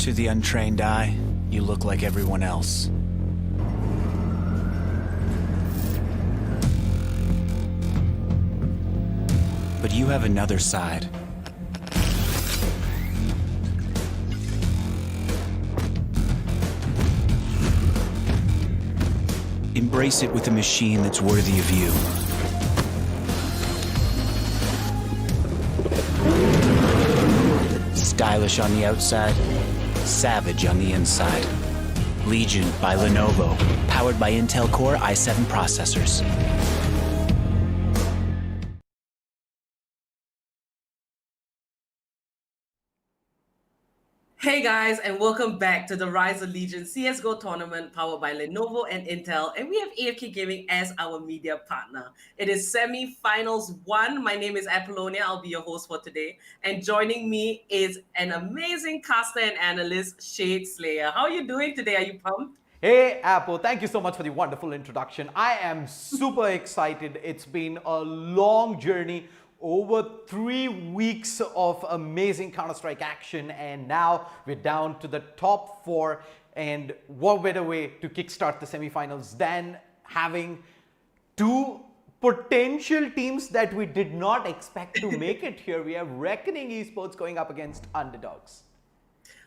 To the untrained eye, you look like everyone else. But you have another side. Embrace it with a machine that's worthy of you. Stylish on the outside, savage on the inside. Legion by Lenovo, powered by Intel Core i7 processors. Hey guys, and welcome back to the Rise of Legion CSGO tournament powered by Lenovo and Intel, and we have AFK Gaming as our media partner. It is semi-finals 1. My name is Apollonia. I'll be your host for today, and joining me is an amazing caster and analyst, Shade Slayer. How are you doing today? Are you pumped? Hey Apple, thank you so much for the wonderful introduction. I am super excited. It's been a long journey. Over 3 weeks of amazing Counter-Strike action, and now we're down to the top 4. And what better way to kickstart the semi-finals than having 2 potential teams that we did not expect to make it here. We have Reckoning Esports going up against Underdogs.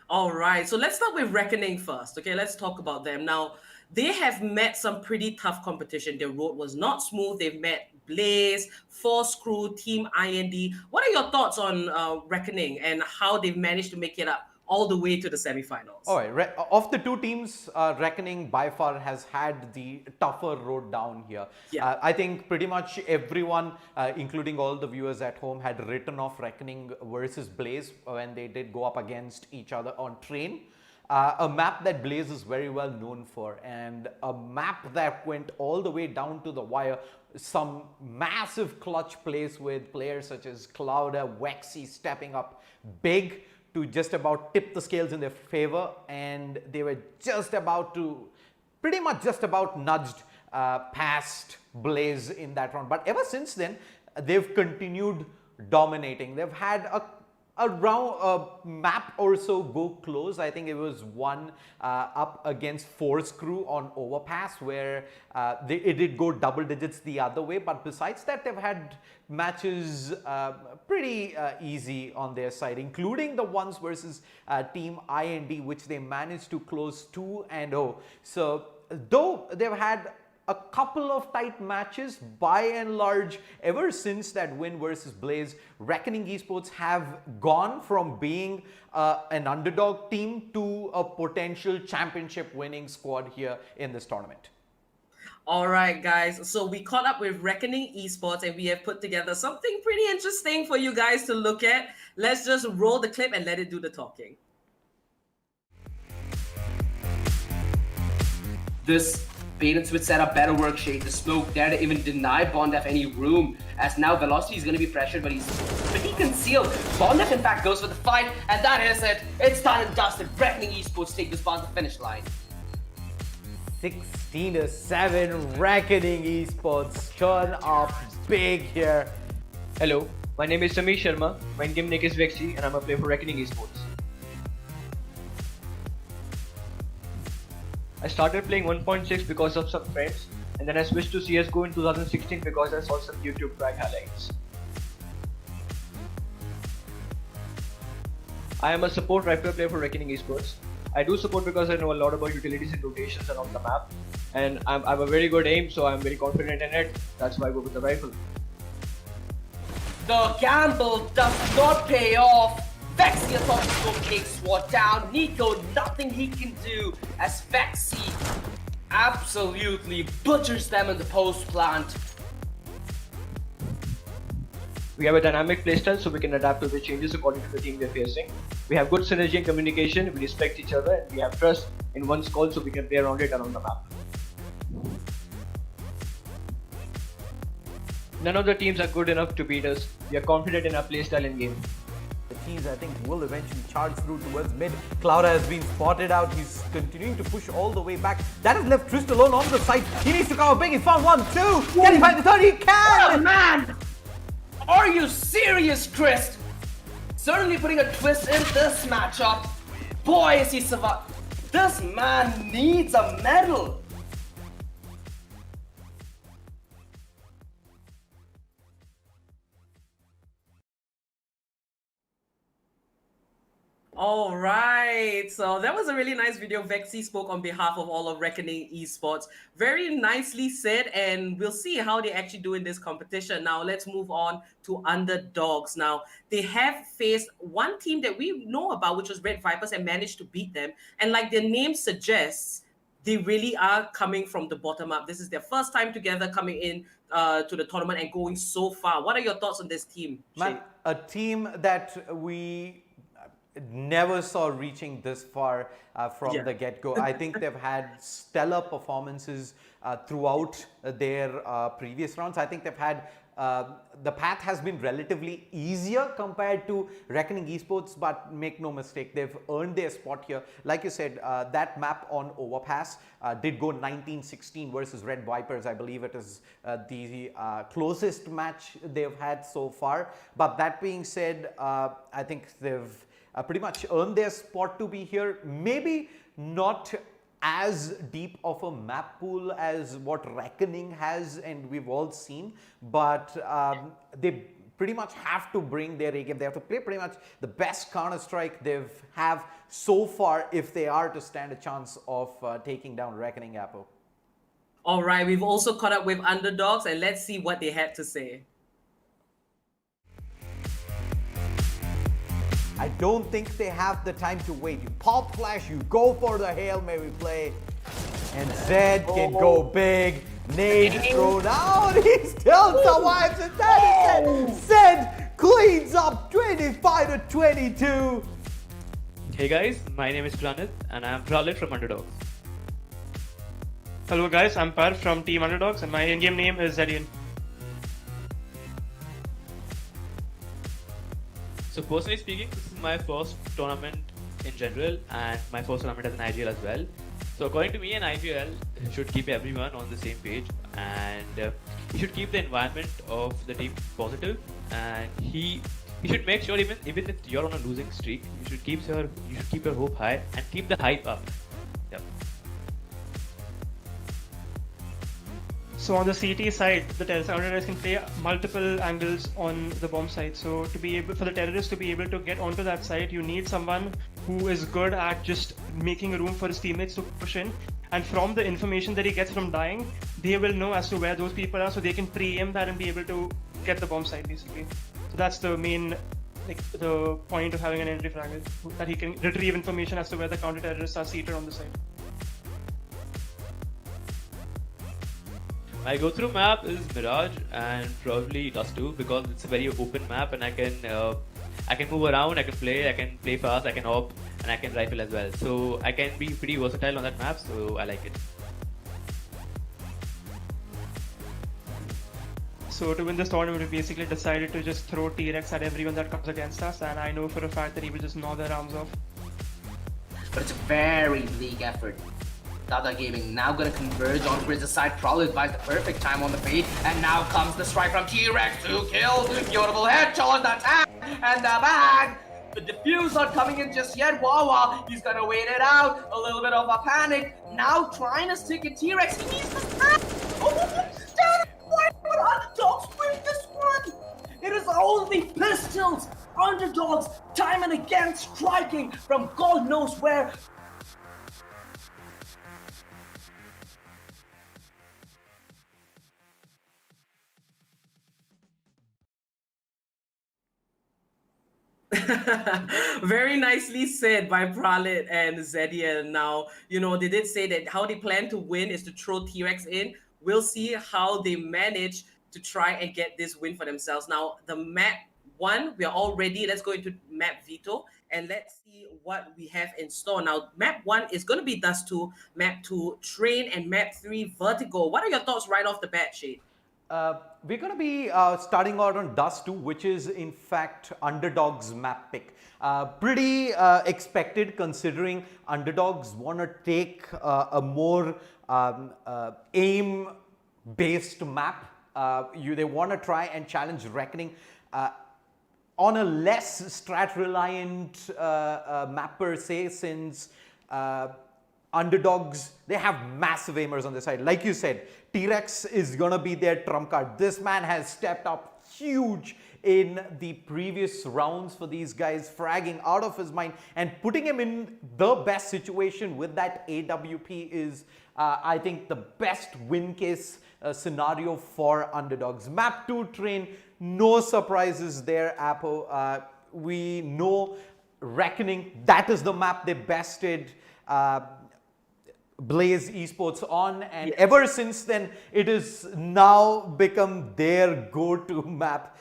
All right, so let's start with Reckoning first. Okay, let's talk about them. Now, they have met some pretty tough competition. Their road was not smooth. They've met Blaze, Force Crew, Team IND. What are your thoughts on Reckoning and how they've managed to make it up all the way to the semifinals? All right, of the 2 teams, Reckoning by far has had the tougher road down here. Yeah. I think pretty much everyone, including all the viewers at home, had written off Reckoning versus Blaze when they did go up against each other on Train. A map that Blaze is very well known for, and a map that went all the way down to the wire. Some massive clutch plays with players such as Clouda, Wexy stepping up big to just about tip the scales in their favor, and they were just about to, pretty much just about nudged past Blaze in that round. But ever since then, they've continued dominating. They've had a map or so go close. I think it was one up against Force Crew on Overpass, where it did go double digits the other way. But besides that, they've had matches pretty easy on their side, including the ones versus Team IND, which they managed to close 2-0. So though they've had a couple of tight matches, by and large, ever since that win versus Blaze, Reckoning Esports have gone from being an underdog team to a potential championship winning squad here in this tournament. All right, guys. So we caught up with Reckoning Esports, and we have put together something pretty interesting for you guys to look at. Let's just roll the clip and let it do the talking. This bait and switch setup better work, Shade. The smoke there to even deny Bondef any room, as now Velocity is going to be pressured, but he's pretty concealed. Bondef in fact goes for the fight, and that is it. It's done and dusted. Reckoning Esports take this bond to the finish line. 16-7, Reckoning Esports turn up big here. Hello, my name is Sameer Sharma. My in-game nick is Vexy, and I'm a player for Reckoning Esports. I started playing 1.6 because of some friends, and then I switched to CSGO in 2016 because I saw some YouTube track highlights. I am a support rifle player for Reckoning Esports. I do support because I know a lot about utilities and rotations around the map, and I have a very good aim, so I'm very confident in it. That's why I go with the rifle. The gamble does not pay off. Vexy thought he would take SWAT down. Nico, nothing he can do, as Vexy absolutely butchers them in the post plant. We have a dynamic playstyle, so we can adapt to the changes according to the team we are facing. We have good synergy and communication, we respect each other, and we have trust in one's call, so we can play around it around the map. None of the teams are good enough to beat us. We are confident in our playstyle and game. The teams, I think, will eventually charge through towards mid. Clouda has been spotted out. He's continuing to push all the way back. That has left Trist alone on the side. He needs to cover big. He found 1, 2. Can he find the third? He can! Oh man! Are you serious, Chris? Certainly putting a twist in this matchup. boy, is he survived. This man needs a medal. All right, so that was a really nice video. Vexy spoke on behalf of all of Reckoning Esports. Very nicely said, and we'll see how they actually do in this competition. Now, let's move on to underdogs. Now, they have faced one team that we know about, which was Red Vipers, and managed to beat them. And like their name suggests, they really are coming from the bottom up. This is their first time together coming in to the tournament and going so far. What are your thoughts on this team, Man, Shay? a team that we never saw reaching this far from Yeah. the get-go. I think they've had stellar performances throughout their previous rounds. I think they've had the path has been relatively easier compared to Reckoning Esports, but make no mistake, they've earned their spot here. Like you said, that map on Overpass did go 19-16 versus Red Vipers. I believe it is the closest match they've had so far. But that being said, I think they've pretty much earned their spot to be here. Maybe not as deep of a map pool as what Reckoning has and we've all seen, but they pretty much have to bring their A game. They have to play pretty much the best Counter-Strike they've have so far if they are to stand a chance of taking down Reckoning Apple. All right, we've also caught up with underdogs, and let's see what they had to say. I don't think they have the time to wait. You pop flash, you go for the Hail Mary play, and Zed can go big. Nade thrown out, he still survives, and that is it. Zed cleans up 25-22. Hey guys, my name is Pranit and I am Pralit from Underdogs. Hello guys, I'm Par from Team Underdogs and my in-game name is Zedian. So personally speaking, this is my first tournament in general and my first tournament as an IGL as well. So according to me, an IGL should keep everyone on the same page, and he should keep the environment of the team positive, and he should make sure even if you're on a losing streak, you should keep your hope high and keep the hype up. Yep. So on the CT side, the terrorists can play multiple angles on the bomb site. So for the terrorists to be able to get onto that site, you need someone who is good at just making room for his teammates to push in. And from the information that he gets from dying, they will know as to where those people are, so they can pre-aim that and be able to get the bomb site basically. So that's the main, the point of having an entry fragger, that he can retrieve information as to where the counter-terrorists are seated on the site. My go-through map is Mirage and probably Dust 2 because it's a very open map and I can move around, I can play fast, I can hop, and I can rifle as well. So I can be pretty versatile on that map, so I like it. So to win this tournament, we basically decided to just throw T-Rex at everyone that comes against us, and I know for a fact that he will just gnaw their arms off. But it's a very bleak effort. Dada Gaming now gonna converge on Grizz's side. Prowler buys the perfect time on the bait, and now comes the strike from T-Rex to kill. Beautiful head on the attack, and the bag. The defuse not coming in just yet. Wawa, he's gonna wait it out. A little bit of a panic. Now trying to stick at T-Rex. He needs to snap. Why would underdogs win this one? It is only pistols. Underdogs time and again striking from God knows where. Very nicely said by Pralit and Zedian. Now, they did say that how they plan to win is to throw T-Rex in. We'll see how they manage to try and get this win for themselves. Now, the map 1, we are all ready. Let's go into map Veto and let's see what we have in store. Now, map 1 is going to be Dust 2, map 2, Train, and map 3, Vertigo. What are your thoughts right off the bat, Shade? We're going to be starting out on Dust 2, which is in fact Underdogs map pick. Pretty expected considering Underdogs want to take a more aim-based map. They want to try and challenge Reckoning. on a less strat reliant map per se, since Underdogs, they have massive aimers on the side. Like you said, T-Rex is going to be their trump card. This man has stepped up huge in the previous rounds for these guys, fragging out of his mind and putting him in the best situation with that AWP is, I think, the best win case scenario for Underdogs. Map 2 train, no surprises there, Apo. We know Reckoning, that is the map they bested Blaze Esports on, and ever since then it has now become their go-to map.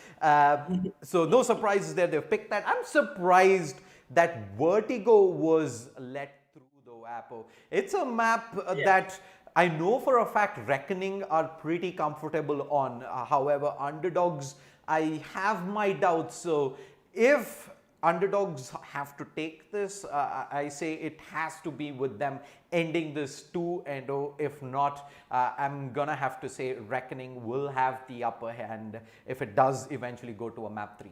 So no surprises there, they've picked that. I'm surprised that Vertigo was let through though, Apo. It's a map that I know for a fact Reckoning are pretty comfortable on. However, Underdogs, I have my doubts. So if Underdogs have to take this, I say it has to be with them ending this 2-0. If not, I'm gonna have to say Reckoning will have the upper hand if it does eventually go to a map 3.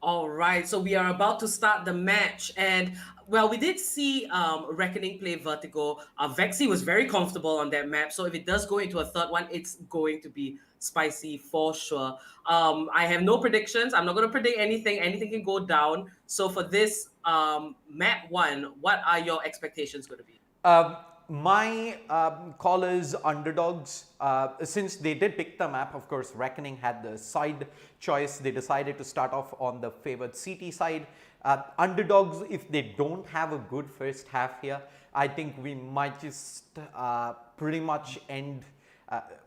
All right, so we are about to start the match, and well, we did see Reckoning play Vertigo. Vexy was very comfortable on that map, so if it does go into a third one, it's going to be spicy for sure. I have no predictions. I'm not going to predict anything. Anything can go down. So for this map 1, what are your expectations going to be? My call is Underdogs. Since they did pick the map, of course, Reckoning had the side choice. They decided to start off on the favored CT side. Underdogs, if they don't have a good first half here, I think we might just pretty much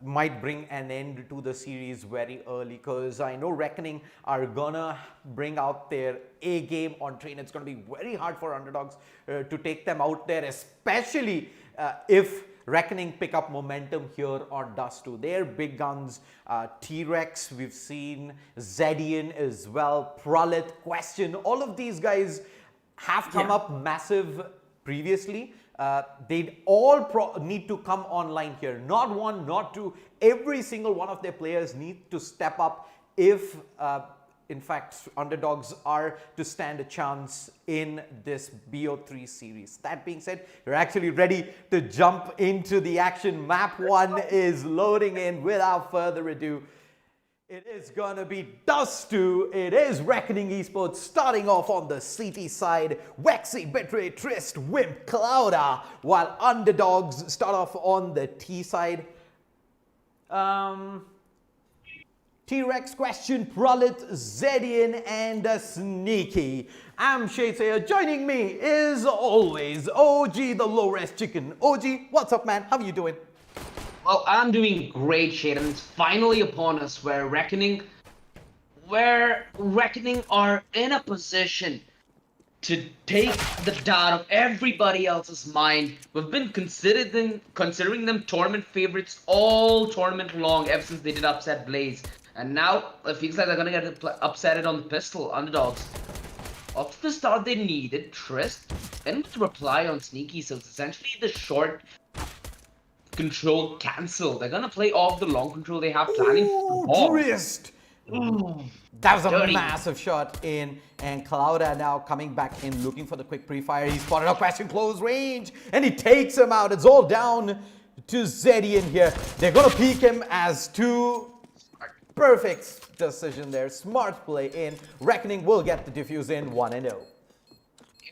might bring an end to the series very early, because I know Reckoning are gonna bring out their A game on train. It's gonna be very hard for Underdogs to take them out there, especially if Reckoning pick up momentum here on Dust 2. They're big guns. T-Rex, we've seen Zedian as well, Pralit, Question, all of these guys have come up massive previously. They'd all need to come online here. Not one, not two. Every single one of their players need to step up if, in fact, Underdogs are to stand a chance in this BO3 series. That being said, you're actually ready to jump into the action. Map 1 is loading in without further ado. It is gonna be Dust 2. It is Reckoning Esports starting off on the CT side. Wexy, Betray, Trist, Wimp, Clouda, while Underdogs start off on the T side. T-Rex, Question, Pralit, Zedian, and Sneaky. I'm Shadesaya. Joining me is always OG, the low-res chicken. OG, what's up, man? How are you doing? Well, I'm doing great, Shade, and it's finally upon us where Reckoning are in a position to take the doubt of everybody else's mind. We've been considering them tournament favorites all tournament long, ever since they did upset Blaze. And now it feels like they're gonna get upsetted on the pistol, Underdogs. Off the start, they needed Trist and to reply on Sneaky, so it's essentially the short control cancel. They're gonna play off the long control they have planning for the ball. Trist! That was a massive shot in, and Clouda now coming back in, looking for the quick pre-fire. He spotted a Question close range, and he takes him out. It's all down to Zedian here. They're gonna peek him as two. Perfect decision there. Smart play in. Reckoning will get the defuse in 1-0.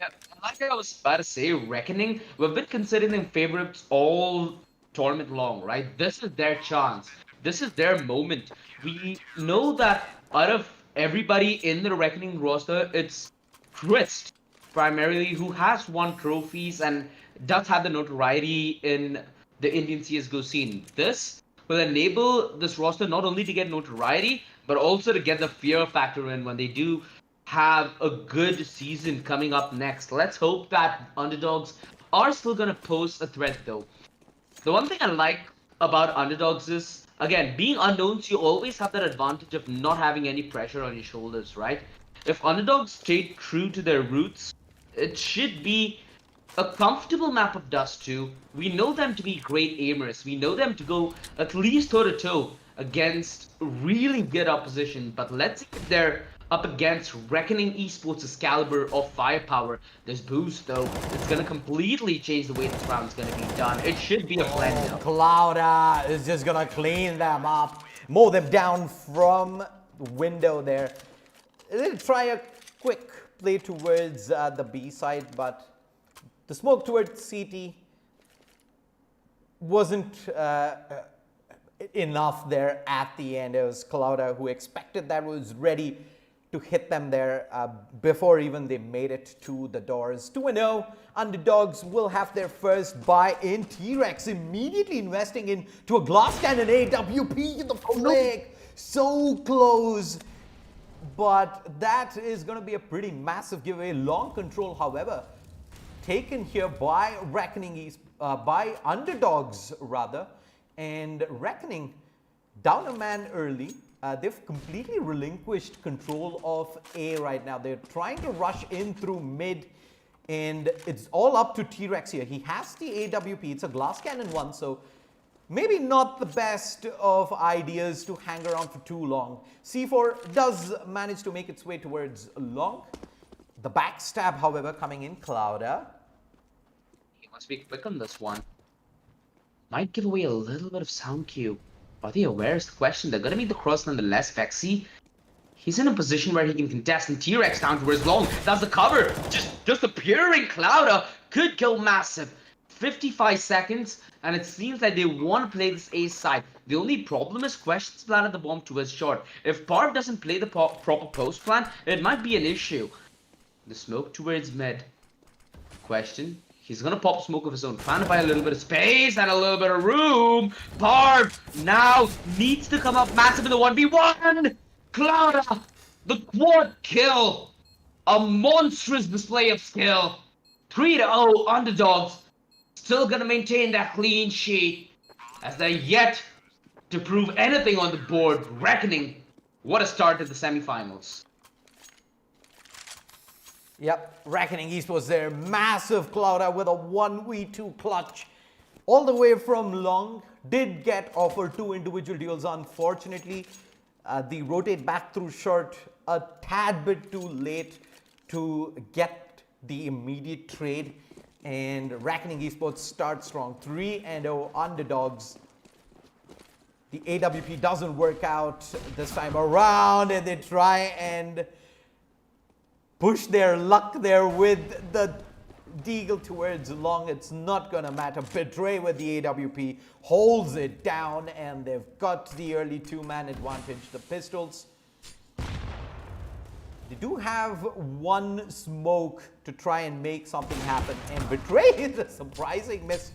Yeah, like I was about to say, Reckoning, we've been considering them favorites all tournament long, right? This is their chance. This is their moment. We know that out of everybody in the Reckoning roster, it's Trist primarily who has won trophies and does have the notoriety in the Indian CSGO scene. This will enable this roster not only to get notoriety, but also to get the fear factor in when they do have a good season coming up next. Let's hope that Underdogs are still going to pose a threat though. The one thing I like about Underdogs is, again, being unknowns, you always have that advantage of not having any pressure on your shoulders, right? If Underdogs stay true to their roots, it should be a comfortable map of Dust 2. We know them to be great aimers. We know them to go at least toe-to-toe against really good opposition. But let's see if they're up against Reckoning Esports' caliber of firepower. This boost, though, it's going to completely change the way this round's going to be done. It should be a blender. Clouda is just gonna clean them up, mow them down from the window there. They'll try a quick play towards the B side, but the smoke towards CT wasn't enough there at the end. It was Clouda who expected that, was ready to hit them there before even they made it to the doors. 2-0, underdogs will have their first buy in. T-Rex immediately investing into a glass cannon. AWP in the flick. So close. But that is going to be a pretty massive giveaway. Long control, however, taken here by by underdogs rather. And Reckoning down a man early. They've completely relinquished control of A right now. They're trying to rush in through mid, and it's all up to T-Rex here. He has the AWP. It's a glass cannon one, so maybe not the best of ideas to hang around for too long. C4 does manage to make its way towards long. The backstab, however, coming in. Clouda. He must be quick on this one. Might give away a little bit of sound cue. Are they aware is the question? They're gonna make the cross nonetheless. Vexy, he's in a position where he can contest, and T-Rex down towards long. That's the cover. Just appearing. Clouda could kill Massive. 55 seconds, and it seems like they want to play this A side. The only problem is Question's planted the bomb towards short. If Parv doesn't play the proper post plan, it might be an issue. The smoke towards mid. Question. He's gonna pop smoke of his own, trying to buy a little bit of space and a little bit of room. Parv now needs to come up massive in the 1v1. Clouda, the quad kill. A monstrous display of skill. 3-0 underdogs. Still gonna maintain that clean sheet as they're yet to prove anything on the board. Reckoning, what a start to the semifinals. Yep, Reckoning Esports there. Massive Clouda with a 1v2 clutch. All the way from long. Did get offered 2 individual duels. Unfortunately, the rotate back through short a tad bit too late to get the immediate trade. And Reckoning Esports start strong. 3-0 underdogs. The AWP doesn't work out this time around, and they try and push their luck there with the deagle towards long. It's not gonna matter. Betray with the AWP holds it down, and they've got the early 2-man advantage. The pistols, they do have one smoke to try and make something happen, and Betray is a surprising miss.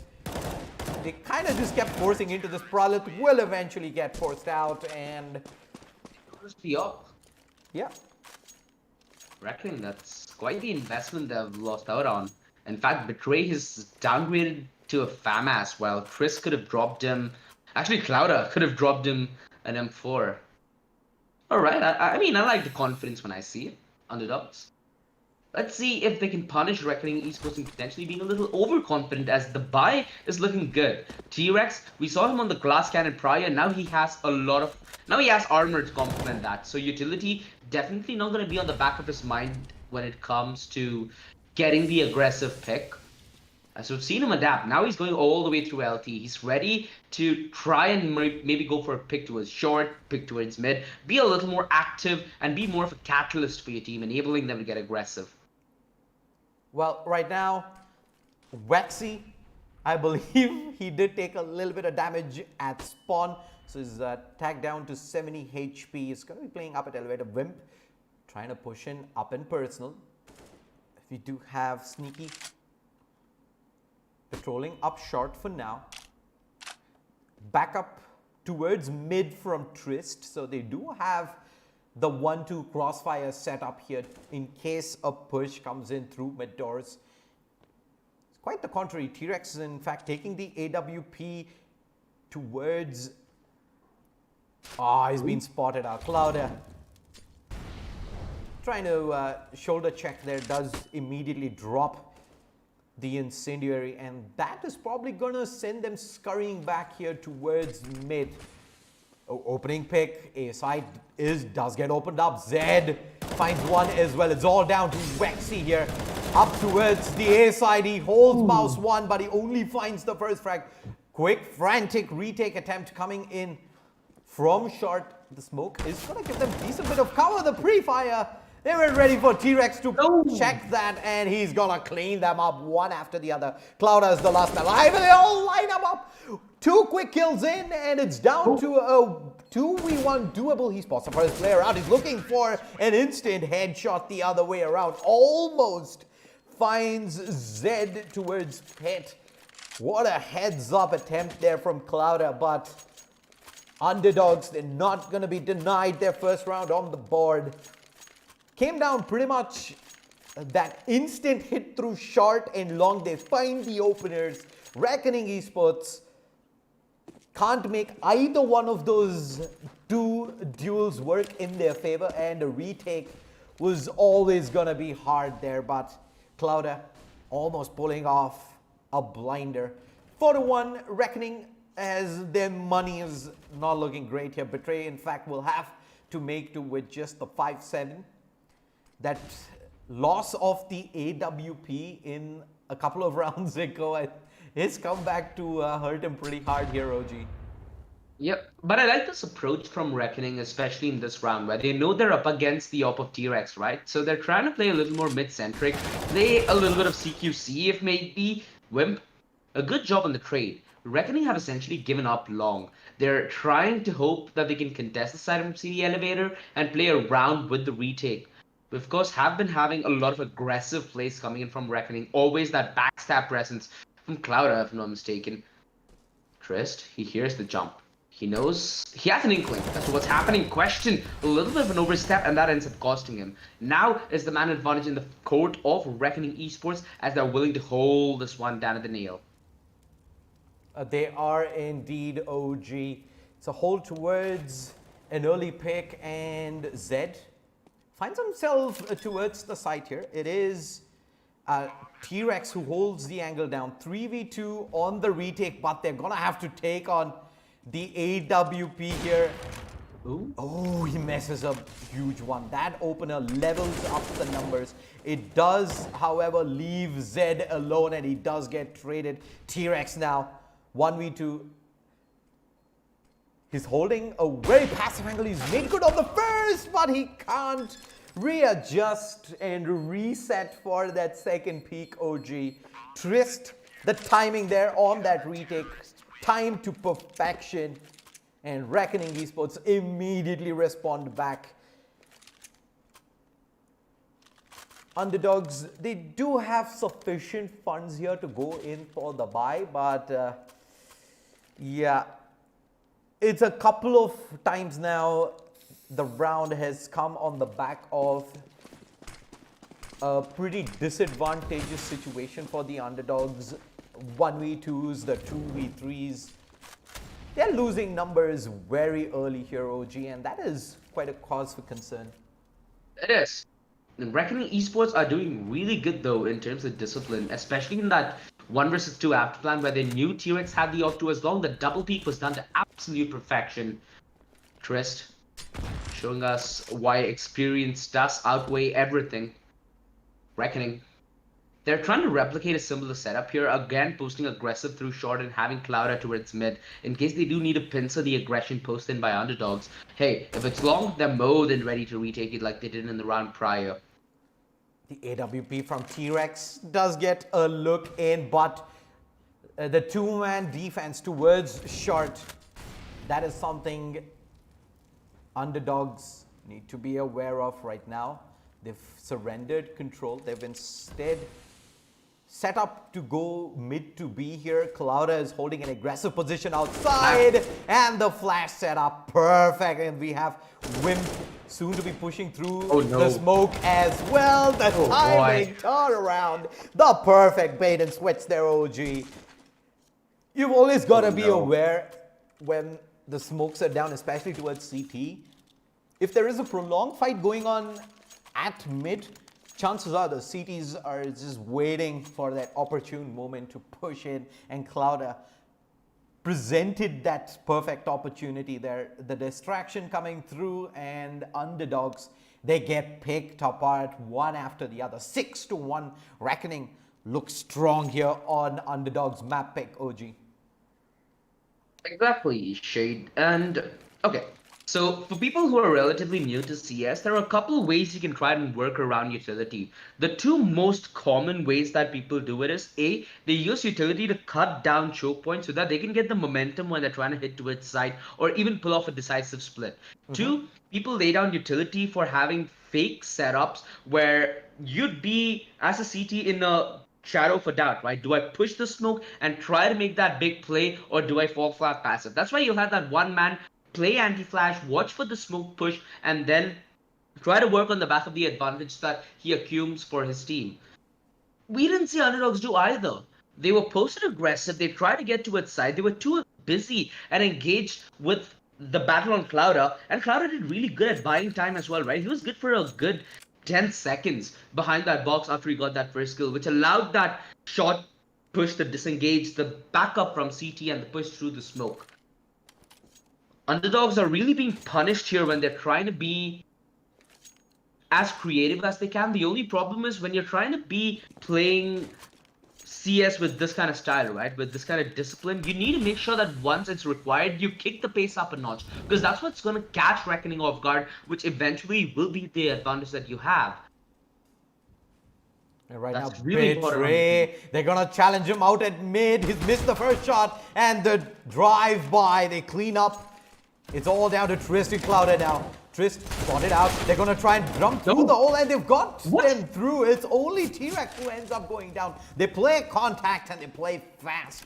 They kind of just kept forcing into this. Pralit will eventually get forced out, and Be up. yeah. Reckoning, that's quite the investment they've lost out on. In fact, Betray is downgraded to a FAM as well. Chris could have dropped him. Actually, Clouda could have dropped him an M4. Alright, I mean, I like the confidence when I see it. Underdogs. Let's see if they can punish Reckoning Esports and potentially being a little overconfident, as the buy is looking good. T-Rex, we saw him on the glass cannon prior, now he has armor to complement that. So utility definitely not going to be on the back of his mind when it comes to getting the aggressive pick. So we've seen him adapt. Now he's going all the way through LT. He's ready to try and maybe go for a pick towards short, pick towards mid, be a little more active, and be more of a catalyst for your team, enabling them to get aggressive. Well, right now, Wexy, I believe he did take a little bit of damage at spawn. So he's tagged down to 70 HP. He's going to be playing up at elevator. Wimp trying to push in up in personal. We do have Sneaky patrolling up short for now. Back up towards mid from Trist. So they do have the 1-2 crossfire set up here in case a push comes in through mid doors. It's quite the contrary. T-Rex is in fact taking the AWP towards... he's been spotted out. Clouda trying to shoulder check there, does immediately drop the incendiary, and that is probably gonna send them scurrying back here towards mid. Opening pick, A side does get opened up. Zed finds one as well. It's all down to Wexy here. Up towards the A side, he holds mouse one, but he only finds the first frag. Quick, frantic retake attempt coming in from short. The smoke is going to give them a decent bit of cover. The pre-fire, they were ready for T-Rex to check that, and he's going to clean them up one after the other. Clouda is the last man alive, and they all line him up. 2 quick kills in, and it's down to a 2v1 doable. He spots the first player out. He's looking for an instant headshot the other way around. Almost finds Zed towards Pet. What a heads-up attempt there from Clouda, but Underdogs, they're not going to be denied their first round on the board. Came down pretty much that instant hit through short and long. They find the openers. Reckoning Esports can't make either one of those 2 duels work in their favor, and a retake was always going to be hard there, but Clouda almost pulling off a blinder. 4-1, Reckoning, as their money is not looking great here. Betray, in fact, will have to make do with just the 5-7. That loss of the AWP in a couple of rounds ago, his comeback to hurt him pretty hard here, OG. Yep, but I like this approach from Reckoning, especially in this round, where they know they're up against the op of T-Rex, right? So they're trying to play a little more mid-centric, play a little bit of CQC if maybe. Wimp, a good job on the trade. Reckoning have essentially given up long. They're trying to hope that they can contest the side from CD Elevator and play around with the retake. We, of course, have been having a lot of aggressive plays coming in from Reckoning. Always that backstab presence from Clouda, if I'm not mistaken. Trist, he hears the jump. He knows, he has an inkling as to what's happening. Question, a little bit of an overstep, and that ends up costing him. Now is the man advantage in the court of Reckoning Esports, as they're willing to hold this one down at the nail. They are indeed, OG. It's a hold towards an early pick, and Zed finds himself towards the site here. It is T-Rex who holds the angle down. 3v2 on the retake, but they're going to have to take on the AWP here. Ooh. Oh, he messes up huge one. That opener levels up the numbers. It does, however, leave Zed alone, and he does get traded. T-Rex now 1v2. He's holding a very passive angle. He's made good on the first, but he can't readjust and reset for that second peak, OG. Trist, the timing there on that retake, time to perfection, and Reckoning Esports immediately respond back. Underdogs, they do have sufficient funds here to go in for the buy, but yeah, it's a couple of times now the round has come on the back of a pretty disadvantageous situation for the Underdogs. 1v2s, the 2v3s. They're losing numbers very early here, OG, and that is quite a cause for concern. It is. And Reckoning Esports are doing really good though in terms of discipline, especially in that 1 versus 2 after plan where they knew T-Rex had the off 2 as long. The double peak was done to absolute perfection. Trist showing us why experience does outweigh everything. Reckoning. They're trying to replicate a similar setup here, again posting aggressive through short and having Clouda towards mid, in case they do need to pincer the aggression posted in by Underdogs. Hey, if it's long, they're more than ready to retake it like they did in the round prior. The AWP from T-Rex does get a look in, but the 2-man defense towards short, that is something Underdogs need to be aware of right now. They've surrendered control. They've instead set up to go mid to B here. Clouda is holding an aggressive position outside, and the flash setup perfect. And we have Wimp soon to be pushing through the smoke as well. The timing, turn around, the perfect bait and switch there, OG. You've always got to be aware when the smokes are down, especially towards CT. If there is a prolonged fight going on at mid, chances are the CTs are just waiting for that opportune moment to push in, and Clouda presented that perfect opportunity there. The distraction coming through, and Underdogs They get picked apart one after the other. 6-1. Reckoning looks strong here on Underdog's map pick, OG. Exactly, Shade. And okay, so for people who are relatively new to CS, there are a couple of ways you can try and work around utility. The two most common ways that people do it is A, they use utility to cut down choke points so that they can get the momentum when they're trying to hit to its side or even pull off a decisive split. Two, people lay down utility for having fake setups where you'd be as a CT in a shadow of a doubt, right? Do I push the smoke and try to make that big play, or do I fall flat passive? That's why you'll have that one man play anti-flash, watch for the smoke push, and then try to work on the back of the advantage that he accrues for his team. We didn't see Underdogs do either. They were posted aggressive, they tried to get to its side, they were too busy and engaged with the battle on Clouder, and Clouder did really good at buying time as well, right? He was good for a good 10 seconds behind that box after he got that first kill, which allowed that short push to disengage the backup from CT and the push through the smoke. Underdogs are really being punished here when they're trying to be as creative as they can. The only problem is when you're trying to be playing CS with this kind of style, right? With this kind of discipline, you need to make sure that once it's required, you kick the pace up a notch. Because that's what's going to catch Reckoning off guard, which eventually will be the advantage that you have. And right That's now, really important. Betray, they're going to challenge him out at mid. He's missed the first shot. And the drive-by, they clean up. It's all down to Trist and Clouder now. Trist got it out. They're going to try and jump through the hole, and they've got them through. It's only T-Rex who ends up going down. They play contact and they play fast.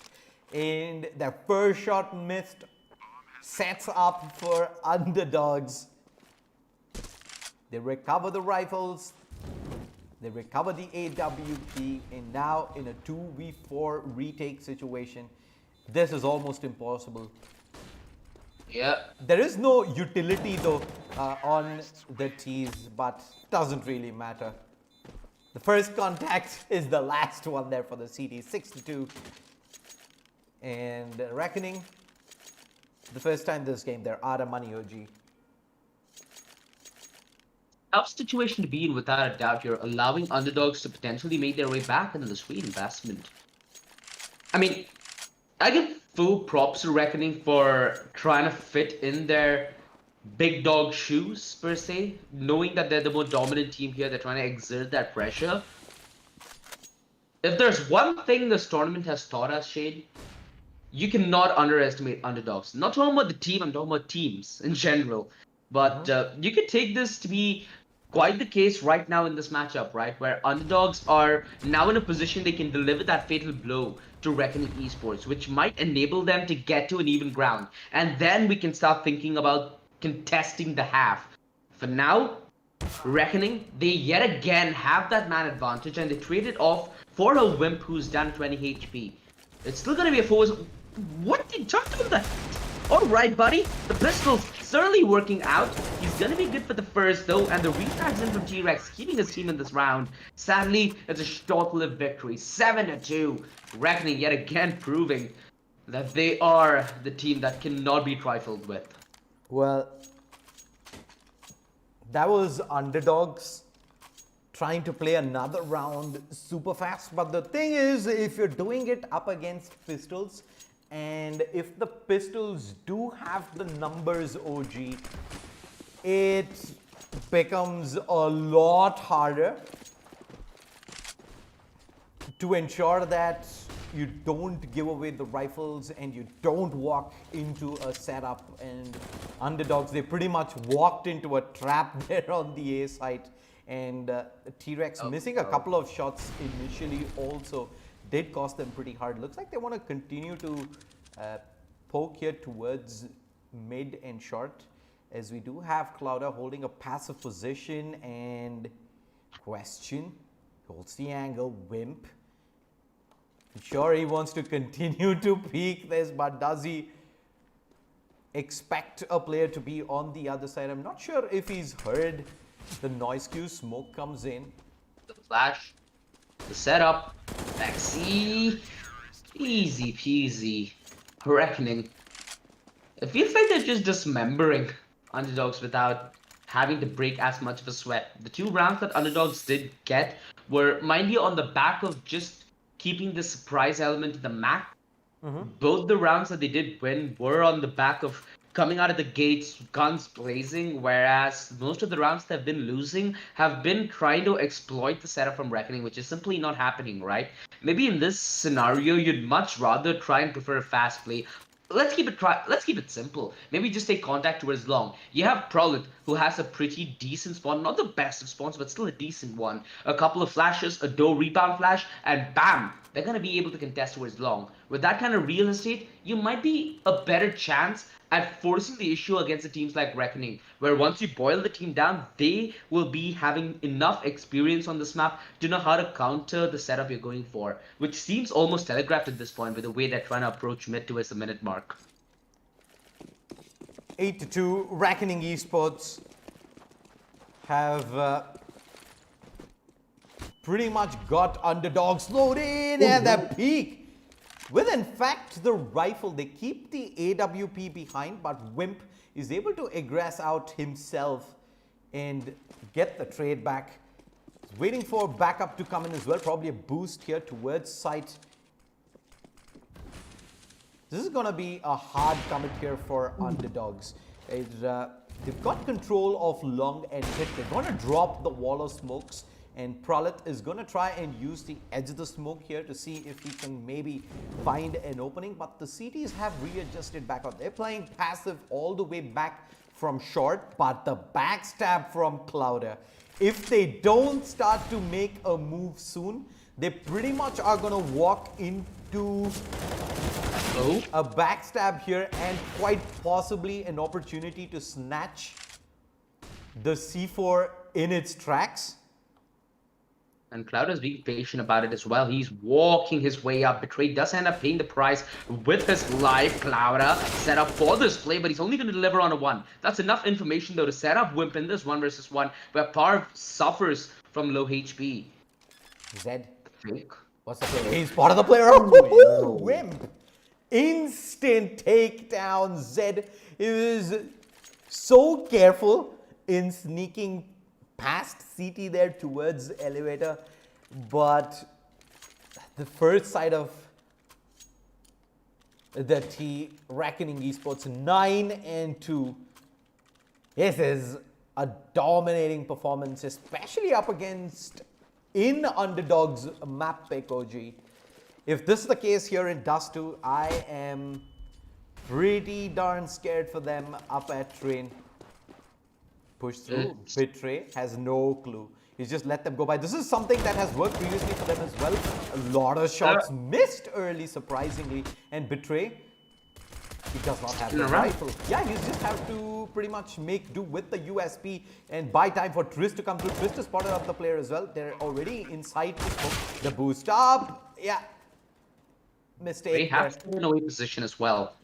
And their first shot missed. Sets up for Underdogs. They recover the rifles. They recover the AWP, and now in a 2v4 retake situation, this is almost impossible. Yeah. There is no utility though on the T's, but doesn't really matter. The first contact is the last one there for the CT, 6-2. And Reckoning, the first time this game, they're out of money, OG. Tough situation to be in without a doubt. You're allowing Underdogs to potentially make their way back into the sweet investment. I mean, I give full props to Reckoning for trying to fit in their big dog shoes, per se. Knowing that they're the more dominant team here, they're trying to exert that pressure. If there's one thing this tournament has taught us, Shade, you cannot underestimate Underdogs. Not talking about the team, I'm talking about teams in general. But you can take this to be quite the case right now in this matchup, right? Where Underdogs are now in a position they can deliver that fatal blow to Reckoning Esports, which might enable them to get to an even ground. And then we can start thinking about contesting the half. For now, Reckoning, they yet again have that man advantage, and they trade it off for a Wimp who's down 20 HP. It's still going to be a force. What did you talk about that? Alright, buddy. The pistol's certainly working out. He's gonna be good for the first, though, and the refrags in from T-Rex, keeping his team in this round. Sadly, it's a short-lived victory. 7-2. Reckoning yet again proving that they are the team that cannot be trifled with. Well, that was Underdogs trying to play another round super fast. But the thing is, if you're doing it up against pistols, and if the pistols do have the numbers, OG, it becomes a lot harder to ensure that you don't give away the rifles and you don't walk into a setup. And Underdogs, they pretty much walked into a trap there on the A site. And T-Rex missing a couple of shots initially also did cost them pretty hard. Looks like they want to continue to poke here towards mid and short, as we do have Clouder holding a passive position. And question, holds the angle, Wimp. I'm sure he wants to continue to peek this, but does he expect a player to be on the other side? I'm not sure if he's heard the noise cue. Smoke comes in. The flash, the setup, backseat, easy peasy. Reckoning. It feels like they're just dismembering Underdogs without having to break as much of a sweat. The 2 rounds that underdogs did get were mainly on the back of just keeping the surprise element to the max. Both the rounds that they did win were on the back of coming out of the gates, guns blazing, whereas most of the rounds they've been losing have been trying to exploit the setup from Reckoning, which is simply not happening, right? Maybe in this scenario, you'd much rather try and prefer a fast play. Let's keep it simple. Maybe just take contact towards long. You have Prolit, who has a pretty decent spawn, not the best of spawns, but still a decent one. A couple of flashes, a door rebound flash, and bam! They're gonna be able to contest towards long. With that kind of real estate, you might be a better chance at forcing the issue against the teams like Reckoning, where once you boil the team down, they will be having enough experience on this map to know how to counter the setup you're going for, which seems almost telegraphed at this point with the way they're trying to approach mid towards the minute mark. 8-2, Reckoning Esports have pretty much got underdogs loaded at their peak. With, in fact, the rifle, they keep the AWP behind, but Wimp is able to aggress out himself and get the trade back. He's waiting for backup to come in as well, probably a boost here towards site. This is going to be a hard commit here for underdogs. They've got control of long and hit. They're going to drop the wall of smokes. And Prolit is going to try and use the edge of the smoke here to see if he can maybe find an opening. But the CTs have readjusted back out. They're playing passive all the way back from short. But the backstab from Clouder, if they don't start to make a move soon, they pretty much are going to walk into a backstab here and quite possibly an opportunity to snatch the C4 in its tracks. And Clouder's being patient about it as well. He's walking his way up. Betray does end up paying the price with his life. Clouder set up for this play, but he's only going to deliver on a 1. That's enough information, though, to set up Wimp in this 1 versus 1, where Parv suffers from low HP. Zed. Fake. What's the play? He's part of the player. Oh, Wimp. Instant takedown. Zed is so careful in sneaking past CT there towards elevator, but the first side of the T, Reckoning Esports 9-2. This is a dominating performance, especially up against in underdogs map pick OG. If this is the case here in Dust 2, I am pretty darn scared for them up at train. Push through. Betray has no clue. He's just let them go by. This is something that has worked previously for them as well. A lot of shots missed early, surprisingly. And Betray, he does not have the rifle. Yeah, you just have to pretty much make do with the USP and buy time for Trist to come through. Trist is spotted up the player as well. They're already inside the boost up. Yeah. Mistake. They have to in a way position as well.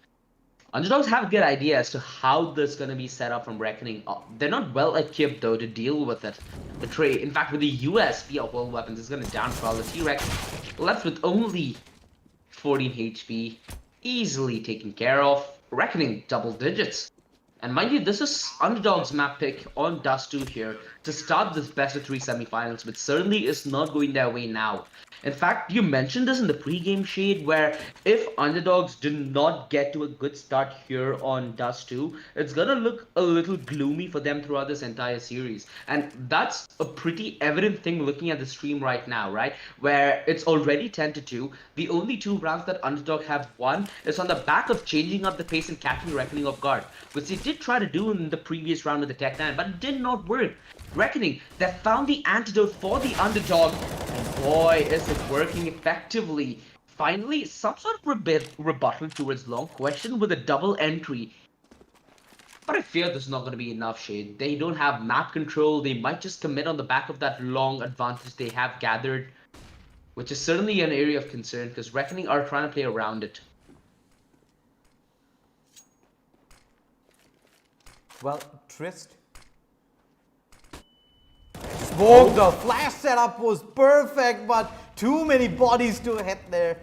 Underdogs have a good idea as to how this is going to be set up from Reckoning. They're not well equipped, though, to deal with it. Betray, in fact, with the USP of all weapons, is going to downfall the T-Rex. Left with only 14 HP. Easily taken care of. Reckoning, double digits. And mind you, this is Underdog's map pick on Dust 2 here to start this best of 3 semifinals, which certainly is not going their way now. In fact, you mentioned this in the pre-game shade, where if Underdogs do not get to a good start here on Dust 2, it's gonna look a little gloomy for them throughout this entire series. And that's a pretty evident thing looking at the stream right now, right? Where it's already 10-2. The only 2 rounds that Underdog have won is on the back of changing up the pace and catching Reckoning off guard, which they did try to do in the previous round of the Tech 9, but it did not work. Reckoning, they found the antidote for the Underdog, and boy, is it working effectively. Finally, some sort of rebuttal towards long question with a double entry. But I fear this is not going to be enough, Shade. They don't have map control. They might just commit on the back of that long advantage they have gathered, which is certainly an area of concern because Reckoning are trying to play around it. Well, Trist. Smoke, the flash setup was perfect, but too many bodies to hit there.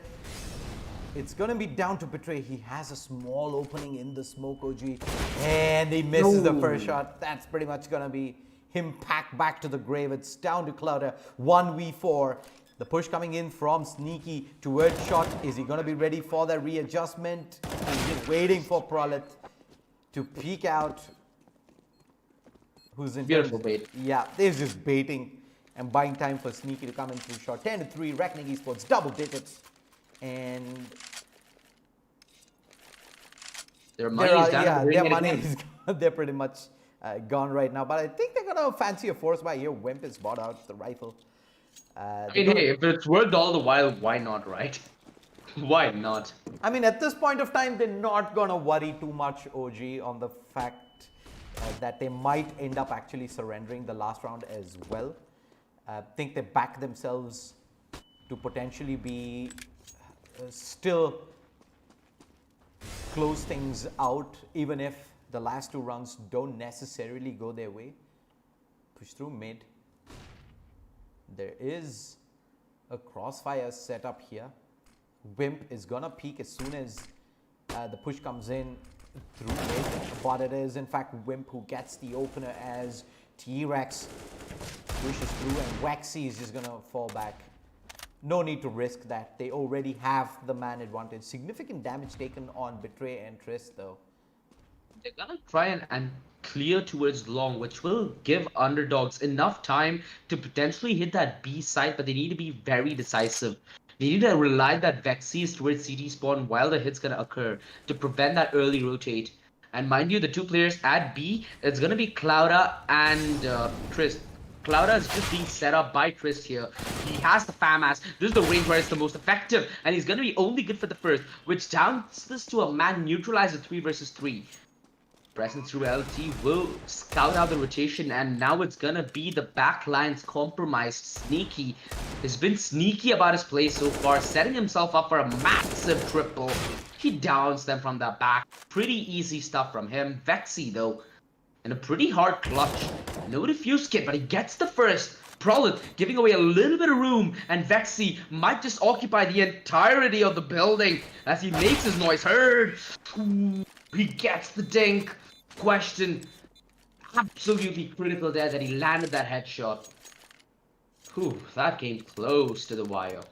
It's going to be down to Betray. He has a small opening in the smoke, OG. And he misses the first shot. That's pretty much going to be him packed back to the grave. It's down to Clouder. 1v4. The push coming in from Sneaky towards shot. Is he going to be ready for that readjustment? He's just waiting for Pralit to peek out. Who's in Beautiful bait. Yeah, they're just baiting and buying time for Sneaky to come in through shot. 10-3, Reckoning Esports, double digits. And their money is down. yeah, They're their doing it money again. is they're pretty much gone right now. But I think they're gonna fancy a force buy here. Wimp is bought out the rifle. I mean, hey, if it's worked all the while, why not, right? Why not? I mean, at this point of time, they're not gonna worry too much, OG, on the fact that they might end up actually surrendering the last round as well. I think they back themselves to potentially be still close things out, even if the last two rounds don't necessarily go their way. Push through mid. There is a crossfire set up here. Wimp is gonna peek as soon as the push comes in through mid, but it is in fact Wimp who gets the opener as T-Rex pushes through and Waxy is just gonna fall back. No need to risk that. They already have the man advantage. Significant damage taken on Betray and Triss though. They're gonna try and clear towards long, which will give underdogs enough time to potentially hit that B site, but they need to be very decisive. They need to rely that Vexys towards CT spawn while the hit's gonna occur to prevent that early rotate. And mind you, the two players at B, it's gonna be Clouda and Triss. Clouda is just being set up by Triss here. He has the FAMAS. This is the range where it's the most effective, and he's gonna be only good for the first, which downs this to a man neutralizer 3 versus 3. Presence through LT will scout out the rotation, and now it's gonna be the backline's compromised. Sneaky has been sneaky about his play so far, setting himself up for a massive triple. He downs them from the back. Pretty easy stuff from him. Vexy though, in a pretty hard clutch. No defuse kit, but he gets the first. Pralit giving away a little bit of room, and Vexy might just occupy the entirety of the building as he makes his noise heard. Ooh, he gets the dink. Question, absolutely critical there that he landed that headshot. Whew, that came close to the wire.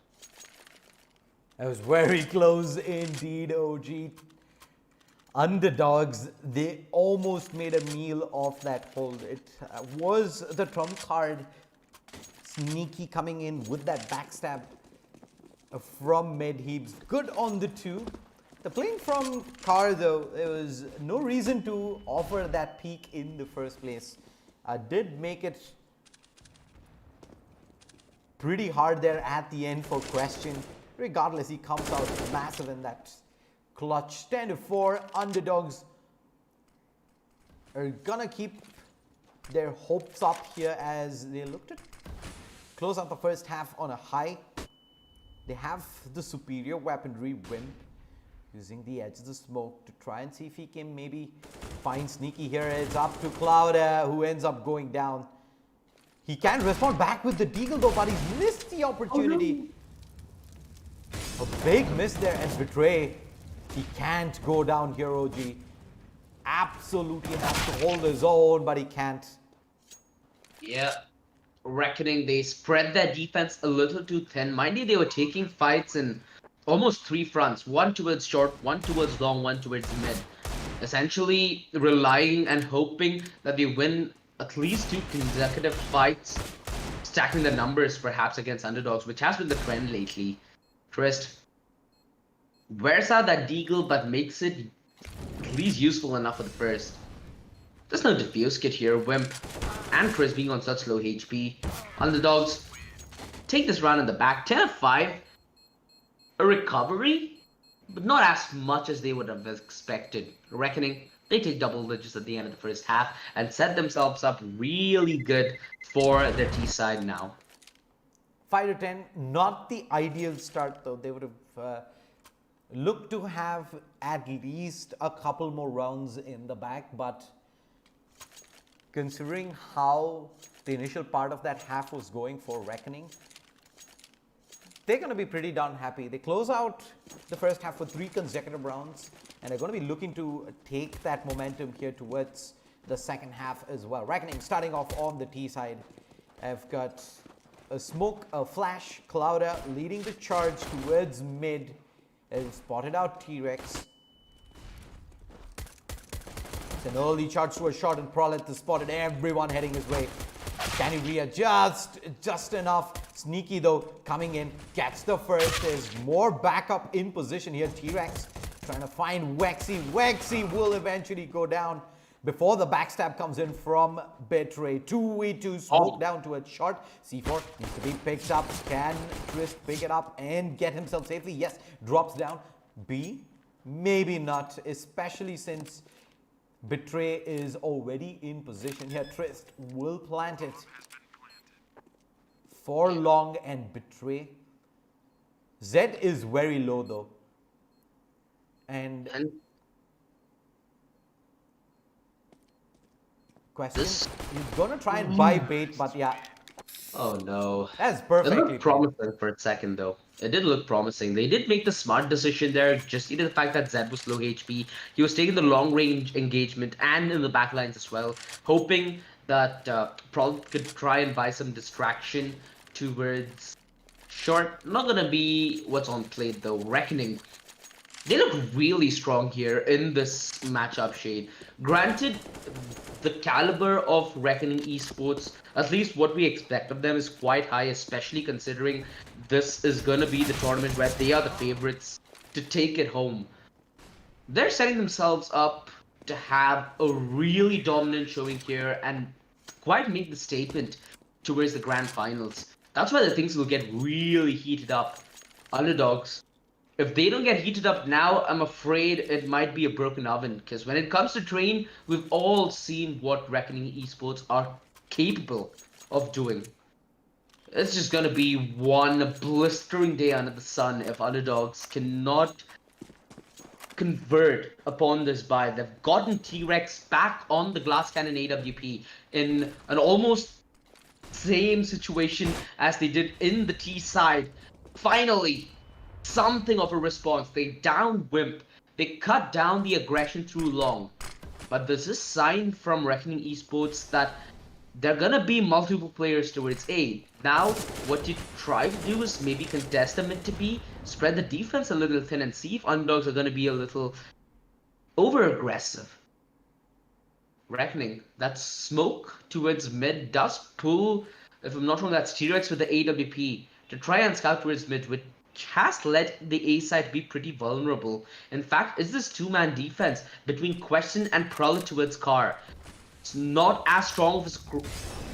That was very close indeed, OG. Underdogs, they almost made a meal of that hold. It was the trump card. Sneaky coming in with that backstab from mid. He's good on the two. The playing from Car though, there was no reason to offer that peak in the first place. Did make it pretty hard there at the end for Question. Regardless, he comes out massive in that clutch. 10-4, underdogs are gonna keep their hopes up here as they look to close out the first half on a high. They have the superior weaponry. Wimp using the edge of the smoke to try and see if he can maybe find Sneaky here. It's up to Clouda, who ends up going down. He can respond back with the deagle though, but he's missed the opportunity. A big miss there and Betray. He can't go down here, OG. Absolutely has to hold his own, but he can't. Yeah. Reckoning, they spread their defense a little too thin. Mind you, they were taking fights in almost 3 fronts. One towards short, one towards long, one towards mid. Essentially relying and hoping that they win at least 2 consecutive fights, stacking the numbers perhaps against underdogs, which has been the trend lately. Trist wears out that deagle but makes it at least useful enough for the first. There's no defuse kit here. Wimp and Chris being on such low HP. Underdogs take this round in the back. 10-5. A recovery, but not as much as they would have expected. Reckoning, they take double digits at the end of the first half and set themselves up really good for their T side now. 5-10, not the ideal start though. They would have looked to have at least a couple more rounds in the back, but considering how the initial part of that half was going for Reckoning, they're going to be pretty darn happy. They close out the first half for 3 consecutive rounds, and they're going to be looking to take that momentum here towards the second half as well. Reckoning starting off on the T side. I've got a smoke, a flash, Clouder leading the charge towards mid. They've spotted out T-Rex. It's an early charge to a shot, and Prolet has spotted everyone heading his way. Can he readjust just enough? Sneaky though, coming in, gets the first. There's more backup in position here. T-Rex trying to find Wexy. Wexy will eventually go down before the backstab comes in from Betray. 2v2, smoke down to a shot. C4 needs to be picked up. Can Twist pick it up and get himself safely? Yes, drops down. B, maybe not, especially since Betray is already in position here. Twist will plant it for long and Betray. Zed is very low though. And question, he's gonna try and buy bait, but yeah. Oh no. That's It perfectly looked promising for a second though. It did look promising. They did make the smart decision there, just due to the fact that Zed was low HP. He was taking the long range engagement and in the backlines as well, hoping that Prol could try and buy some distraction towards short. Not gonna be what's on plate though. Reckoning. They look really strong here in this matchup, Shade. Granted, the caliber of Reckoning Esports, at least what we expect of them, is quite high, especially considering this is going to be the tournament where they are the favorites to take it home. They're setting themselves up to have a really dominant showing here and quite make the statement towards the grand finals. That's why the things will get really heated up. Underdogs, if they don't get heated up now, I'm afraid it might be a broken oven. Because when it comes to train, we've all seen what Reckoning Esports are capable of doing. It's just going to be one blistering day under the sun if Underdogs cannot convert upon this buy. They've gotten T-Rex back on the glass cannon AWP in an almost same situation as they did in the T side. Finally, something of a response. They down Wimp. They cut down the aggression through long. But there's a sign from Reckoning Esports that there are gonna be multiple players towards A. Now, what you try to do is maybe contest them into B, spread the defense a little thin, and see if Underdogs are gonna be a little over-aggressive. Reckoning, that smoke towards mid does pull, if I'm not wrong, that's T-Rex with the AWP to try and scout towards mid, which has let the A side be pretty vulnerable. In fact, it's this two-man defense between Question and Prolet towards Car. It's not as strong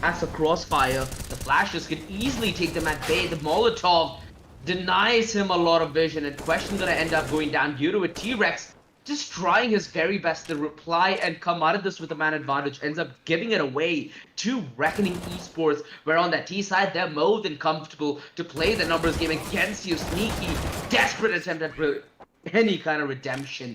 as a crossfire. The flashes can easily take them at bay. The Molotov denies him a lot of vision, and Question gonna end up going down due to a T-Rex just trying his very best to reply and come out of this with a man advantage, ends up giving it away to Reckoning Esports, where on that T side, they're more than comfortable to play the numbers game against you. Sneaky, desperate attempt at any kind of redemption.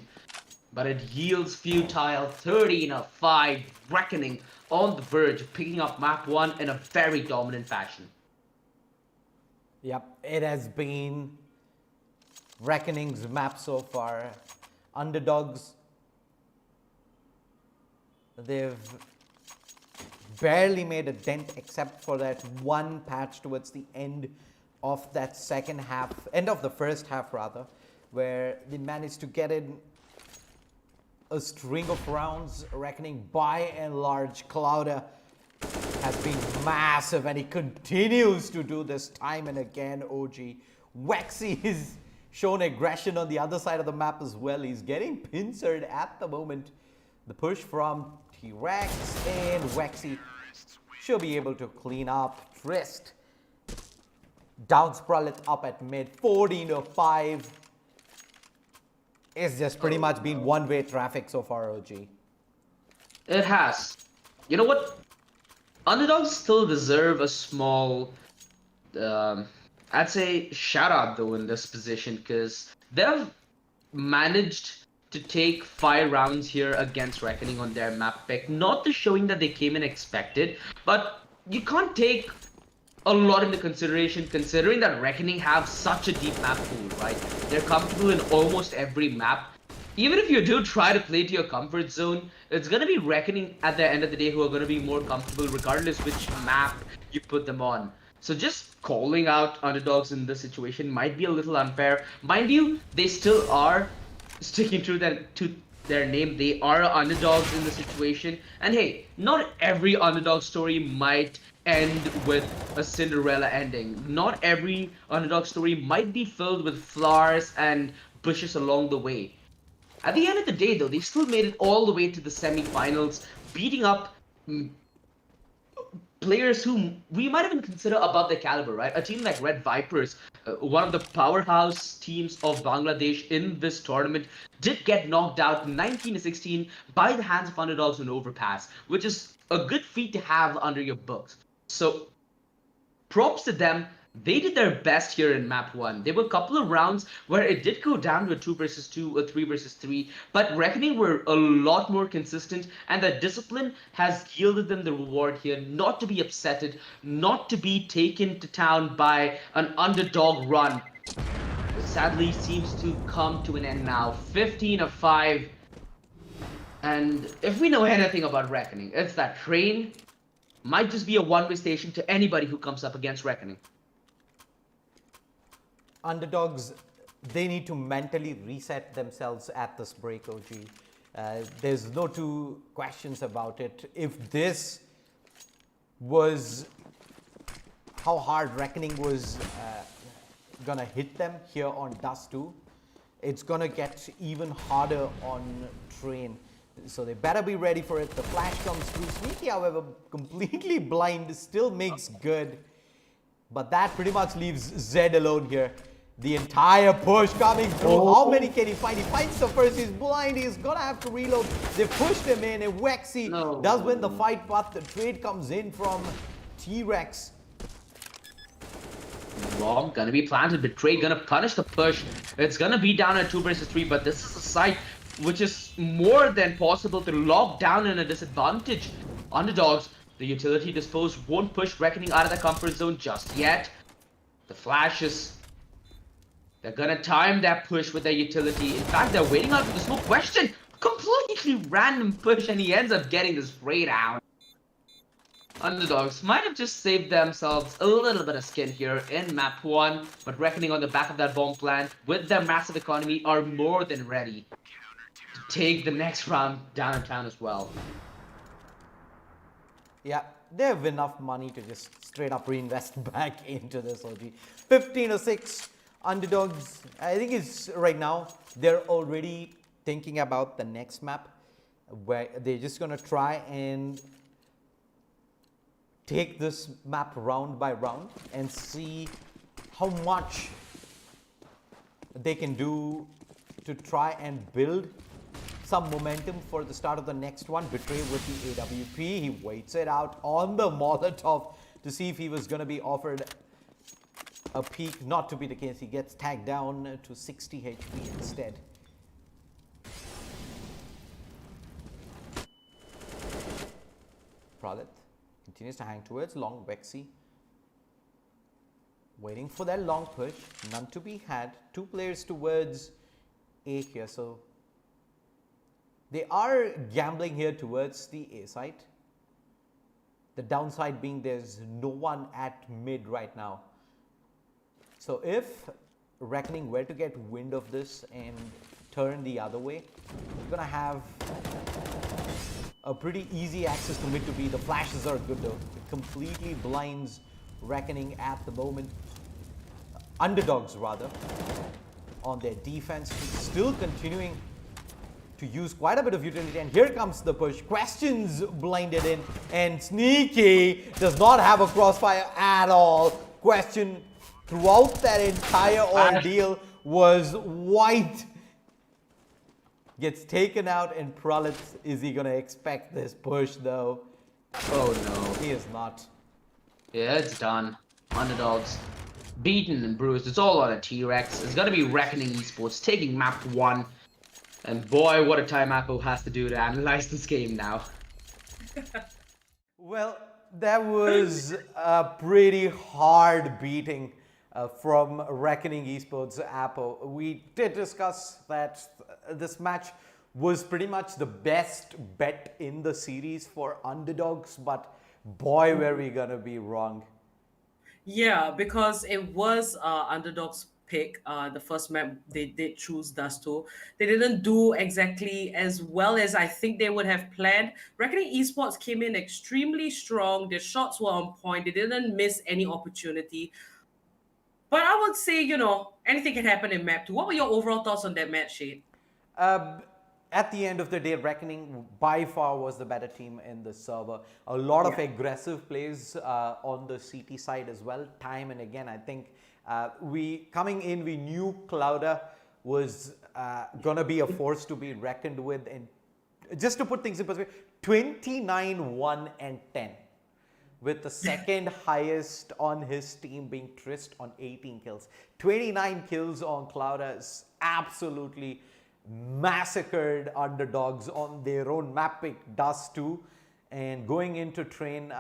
But it yields futile. 13-5, Reckoning on the verge of picking up map 1 in a very dominant fashion. Yep, it has been Reckoning's map so far. Underdogs, they've barely made a dent except for that one patch towards the end of that second half, end of the first half rather, where they managed to get in a string of rounds. Reckoning by and large, Clouder has been massive and he continues to do this time and again. OG Wexy is shown aggression on the other side of the map as well. He's getting pincered at the moment. The push from T-Rex and Wexy should be able to clean up. Trist down Prolet up at mid. 14-5. It's just pretty much been one-way traffic so far, OG. It has. You know what? Underdogs still deserve a small I'd say shout out though in this position, because they've managed to take 5 rounds here against Reckoning on their map pick. Not the showing that they came in expected, but you can't take a lot into consideration, considering that Reckoning have such a deep map pool, right? They're comfortable in almost every map. Even if you do try to play to your comfort zone, it's going to be Reckoning at the end of the day who are going to be more comfortable regardless which map you put them on. So just calling out underdogs in this situation might be a little unfair. Mind you, they still are sticking to their name. They are underdogs in the situation. And hey, not every underdog story might end with a Cinderella ending. Not every underdog story might be filled with flowers and bushes along the way. At the end of the day, though, they still made it all the way to the semi-finals, beating up players who we might even consider above their caliber, right? A team like Red Vipers, one of the powerhouse teams of Bangladesh in this tournament, did get knocked out 19-16 by the hands of underdogs on Overpass, which is a good feat to have under your books. So, props to them. They did their best here in map 1. There were a couple of rounds where it did go down to a 2 versus 2, a 3 versus 3, but Reckoning were a lot more consistent, and the discipline has yielded them the reward here, not to be upsetted, not to be taken to town by an underdog run. It sadly seems to come to an end now. 15-5. And if we know anything about Reckoning, it's that Train might just be a one-way station to anybody who comes up against Reckoning. Underdogs, they need to mentally reset themselves at this break, OG. There's no two questions about it. If this was how hard Reckoning was gonna hit them here on Dust 2, it's gonna get even harder on Train. So they better be ready for it. The flash comes through. Sneaky, however, completely blind, still makes good. But that pretty much leaves Zed alone here. The entire push coming through. How many can he find? He finds the first. He's blind. He's gonna have to reload. They pushed him in. And Wexy does win the fight, but the trade comes in from T-Rex. Bomb gonna be planted. Betrayed gonna punish the push. It's gonna be down at 2 versus 3, but this is a site which is more than possible to lock down in a disadvantage. Underdogs, the utility disposed, won't push Reckoning out of the comfort zone just yet. The flashes, they're gonna time that push with their utility. In fact, they're waiting out for the smoke. Question, completely random push, and he ends up getting this spray down. Underdogs might have just saved themselves a little bit of skin here in map 1, but Reckoning on the back of that bomb plant with their massive economy are more than ready to take the next round downtown as well. Yeah, they have enough money to just straight up reinvest back into this OG. 15-6 underdogs. I think it's right now they're already thinking about the next map where they're just gonna try and take this map round by round and see how much they can do to try and build some momentum for the start of the next one. Betray with the AWP. He waits it out on the Molotov to see if he was going to be offered a peek. Not to be the case. He gets tagged down to 60 HP instead. Pralit continues to hang towards long. Vexy waiting for that long push. None to be had. 2 players towards A here. So they are gambling here towards the A side. The downside being there's no one at mid right now. So if Reckoning were to get wind of this and turn the other way, you're gonna have a pretty easy access to mid to B. The flashes are good though. It completely blinds Reckoning at the moment. Underdogs rather on their defense, still continuing to use quite a bit of utility, and here comes the push. Questions blinded in, and Sneaky does not have a crossfire at all. Question throughout that entire ordeal was white. Gets taken out, and Pralit, is he gonna expect this push though? Oh no. He is not. Yeah, it's done. Underdogs beaten and bruised. It's all on a T-Rex. It's gonna be Reckoning Esports taking map 1. And boy, what a time Apple has to do to analyze this game now. Well, That was a pretty hard beating from Reckoning Esports Apple. We did discuss that this match was pretty much the best bet in the series for underdogs, but boy, were we gonna be wrong. Yeah, because it was underdogs pick. The first map they did choose Dusto. They didn't do exactly as well as I think they would have planned. Reckoning Esports came in extremely strong. Their shots were on point. They didn't miss any opportunity. But I would say, anything can happen in map 2. What were your overall thoughts on that match, Shade? At the end of the day, Reckoning by far was the better team in the server. A lot of aggressive plays on the CT side as well, time and again. I think we knew Clouda was going to be a force to be reckoned with. And just to put things in perspective, 29, 1 and 10. With the second highest on his team being Trist on 18 kills. 29 kills on Clouda is absolutely massacred underdogs on their own map pick, Dust 2. And going into train,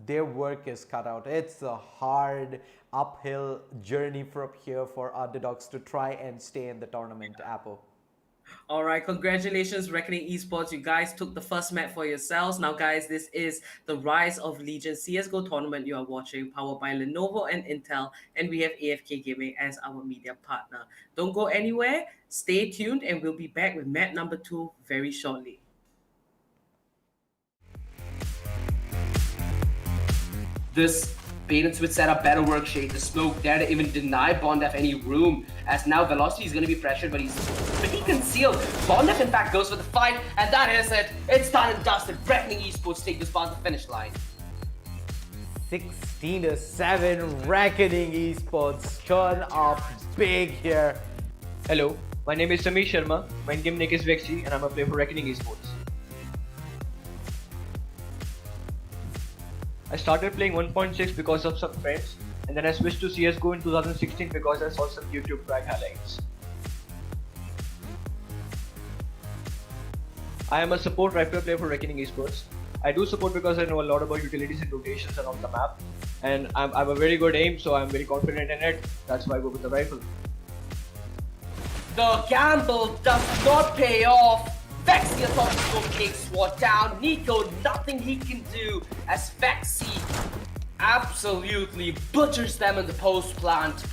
their work is cut out. It's a hard uphill journey from here for underdogs to try and stay in the tournament, Apple. All right, congratulations, Reckoning Esports. You guys took the first map for yourselves. Now, guys, this is the Rise of Legion CSGO tournament you are watching, powered by Lenovo and Intel, and we have AFK Gaming as our media partner. Don't go anywhere. Stay tuned, and we'll be back with map number 2 very shortly. This bait and switch setup better work, Shade. The smoke there to even deny Bondef any room, as now Velocity is going to be pressured, but he's pretty concealed. Bondef in fact goes for the fight, and that is it. It's done and dusted. Reckoning Esports take this past the finish line. 16-7, Reckoning Esports turn up big here. Hello, my name is Sameer Sharma, my in-game nick is Vexy, and I'm a player for Reckoning Esports. I started playing 1.6 because of some friends, and then I switched to CSGO in 2016 because I saw some YouTube crack highlights. I am a support rifle player for Reckoning Esports. I do support because I know a lot about utilities and rotations around the map, and I'm a very good aim, so I'm very confident in it. That's why I go with the rifle. The gamble does not pay off. Vexy thought to go take SWAT down. Nico, nothing he can do as Vexy absolutely butchers them in the post plant.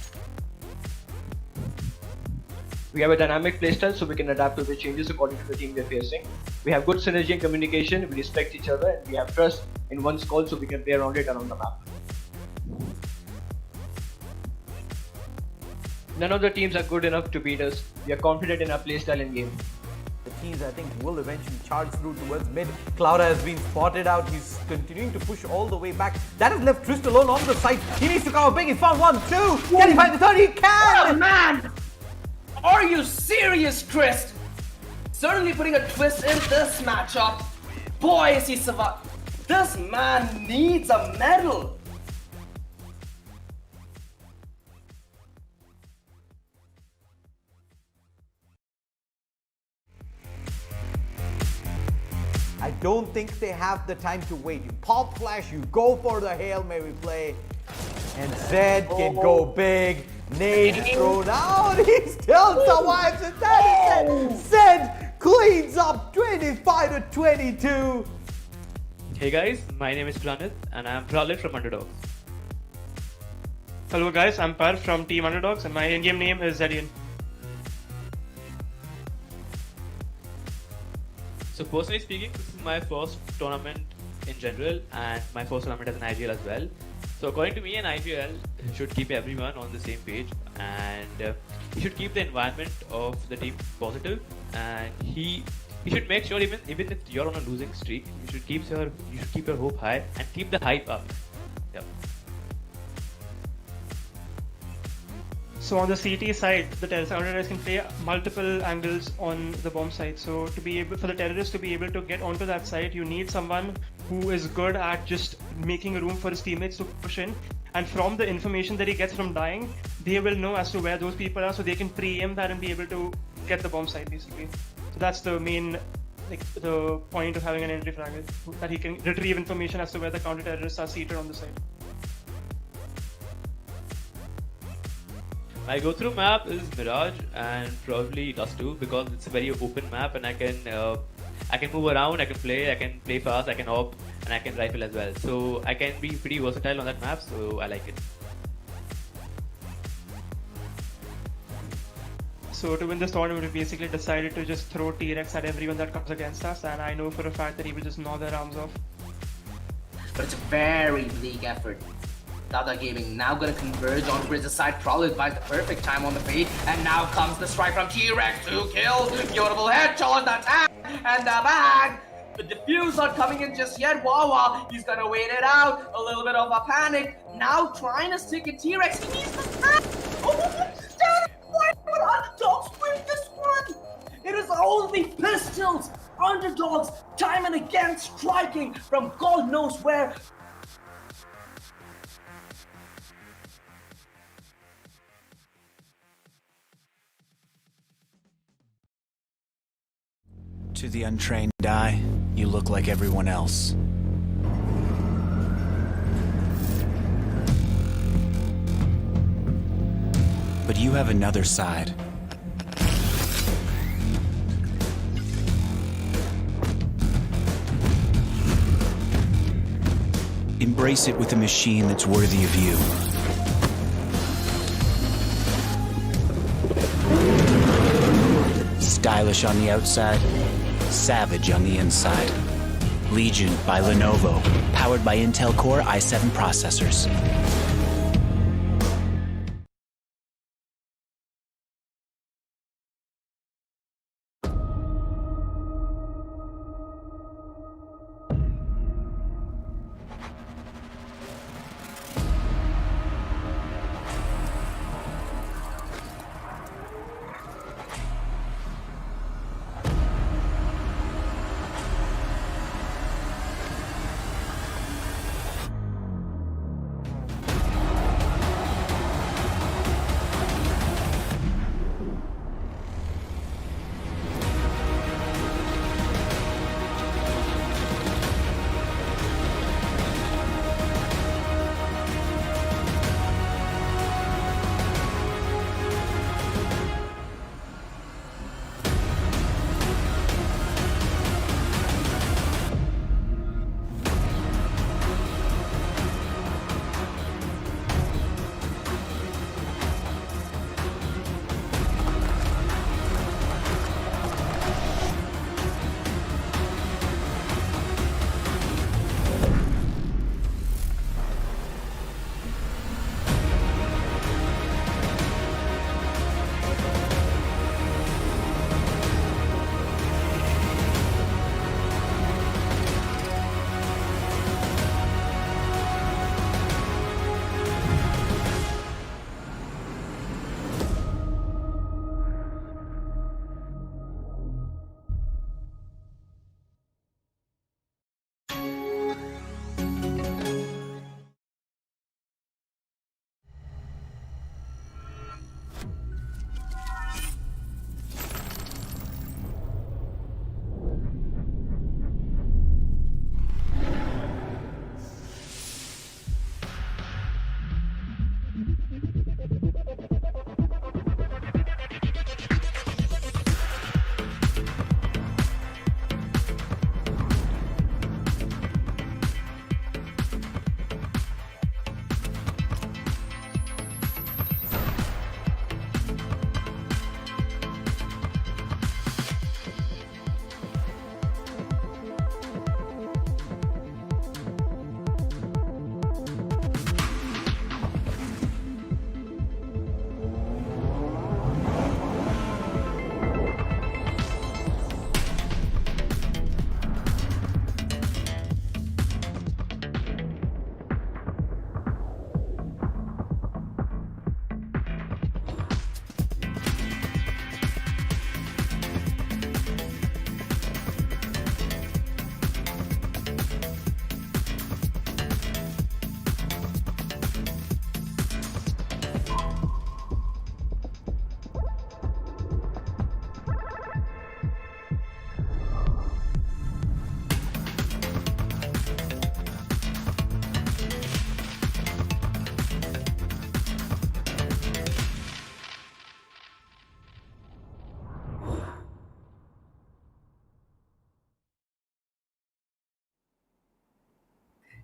We have a dynamic playstyle so we can adapt to the changes according to the team we're facing. We have good synergy and communication, we respect each other, and we have trust in one's call so we can play around it around the map. None of the teams are good enough to beat us. We are confident in our playstyle and game. The teams, I think, will eventually charge through towards mid. Clouda has been spotted out. He's continuing to push all the way back. That has left Trist alone on the side. He needs to cover big. He found 1, 2. Can he find the third? He can! Oh man! Are you serious, Trist? Certainly putting a twist in this matchup. Boy, is he survived. This man needs a medal. I don't think they have the time to wait. You pop flash, you go for the Hail Mary play. And Zed can go big. Nade thrown out. He still survives. And that is it. Zed cleans up 25-22. Hey guys, my name is Pranit and I am Pralit from Underdogs. Hello guys, I'm Par from Team Underdogs and my in-game name is Zedian. So personally speaking, this is my first tournament in general and my first tournament as an IGL as well. So according to me, an IGL should keep everyone on the same page, and he should keep the environment of the team positive, and he should make sure even if you're on a losing streak, you should keep your hope high and keep the hype up. Yep. So on the CT side, the terrorists can play multiple angles on the bomb site. So for the terrorists to be able to get onto that site, you need someone who is good at just making room for his teammates to push in. And from the information that he gets from dying, they will know as to where those people are, so they can pre-aim that and be able to get the bomb site basically. So that's the main like the point of having an entry fragger, that he can retrieve information as to where the counter terrorists are seated on the site. My go-through map is Mirage and probably Dust 2 because it's a very open map and I can move around, I can play fast, I can hop, and I can rifle as well. So I can be pretty versatile on that map, so I like it. So to win this tournament, we basically decided to just throw T-Rex at everyone that comes against us, and I know for a fact that he will just gnaw their arms off. But it's a very bleak effort. Dada Gaming now gonna converge on Grizz's side, probably buys the perfect time on the fade, and now comes the strike from T-Rex to kill. Beautiful head, charge the attack, and the bag. The defuse not coming in just yet. Wawa, he's gonna wait it out. A little bit of a panic. Now trying to stick at T-Rex. He needs the tap. Why would underdogs win this one? It is only pistols. Underdogs time and again striking from God knows where. To the untrained eye, you look like everyone else. But you have another side. Embrace it with a machine that's worthy of you. Stylish on the outside, savage on the inside. Legion by Lenovo, powered by Intel Core i7 processors.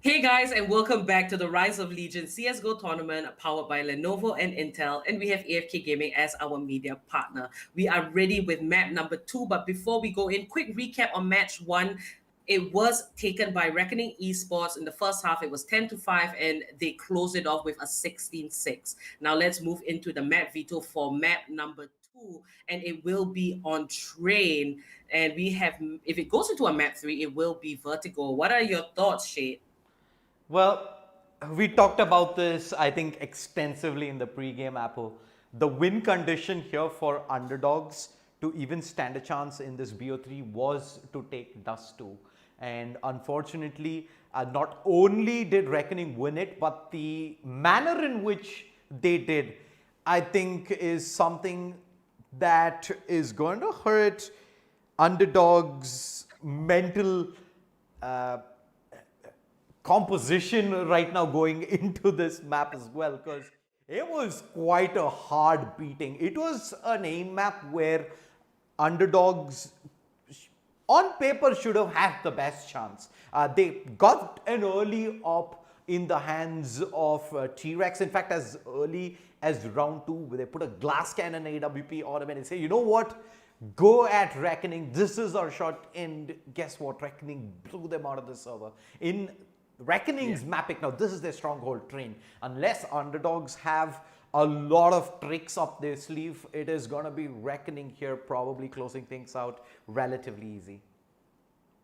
Hey guys, and welcome back to the Rise of Legion CSGO tournament powered by Lenovo and Intel, and we have AFK Gaming as our media partner. We are ready with map number 2, but before we go in, quick recap on match 1. It was taken by Reckoning Esports in the first half. It was 10-5, and they closed it off with a 16-6. Now let's move into the map veto for map number 2, and it will be on train. And we have, if it goes into a map 3, it will be vertigo. What are your thoughts, Shade? Well, we talked about this, I think, extensively in the pre-game, Apple. The win condition here for underdogs to even stand a chance in this BO3 was to take Dust 2. And unfortunately, not only did Reckoning win it, but the manner in which they did, I think, is something that is going to hurt underdogs' mental composition right now going into this map as well, because it was quite a hard beating. It was an aim map where underdogs on paper should have had the best chance. They got an early op in the hands of T-Rex. In fact, as early as round 2, where they put a glass cannon AWP on him and say, you know what? Go at Reckoning. This is our shot. And guess what? Reckoning blew them out of the server. In Reckoning's mapping, now this is their stronghold train. Unless underdogs have a lot of tricks up their sleeve, it is going to be Reckoning here probably closing things out relatively easy.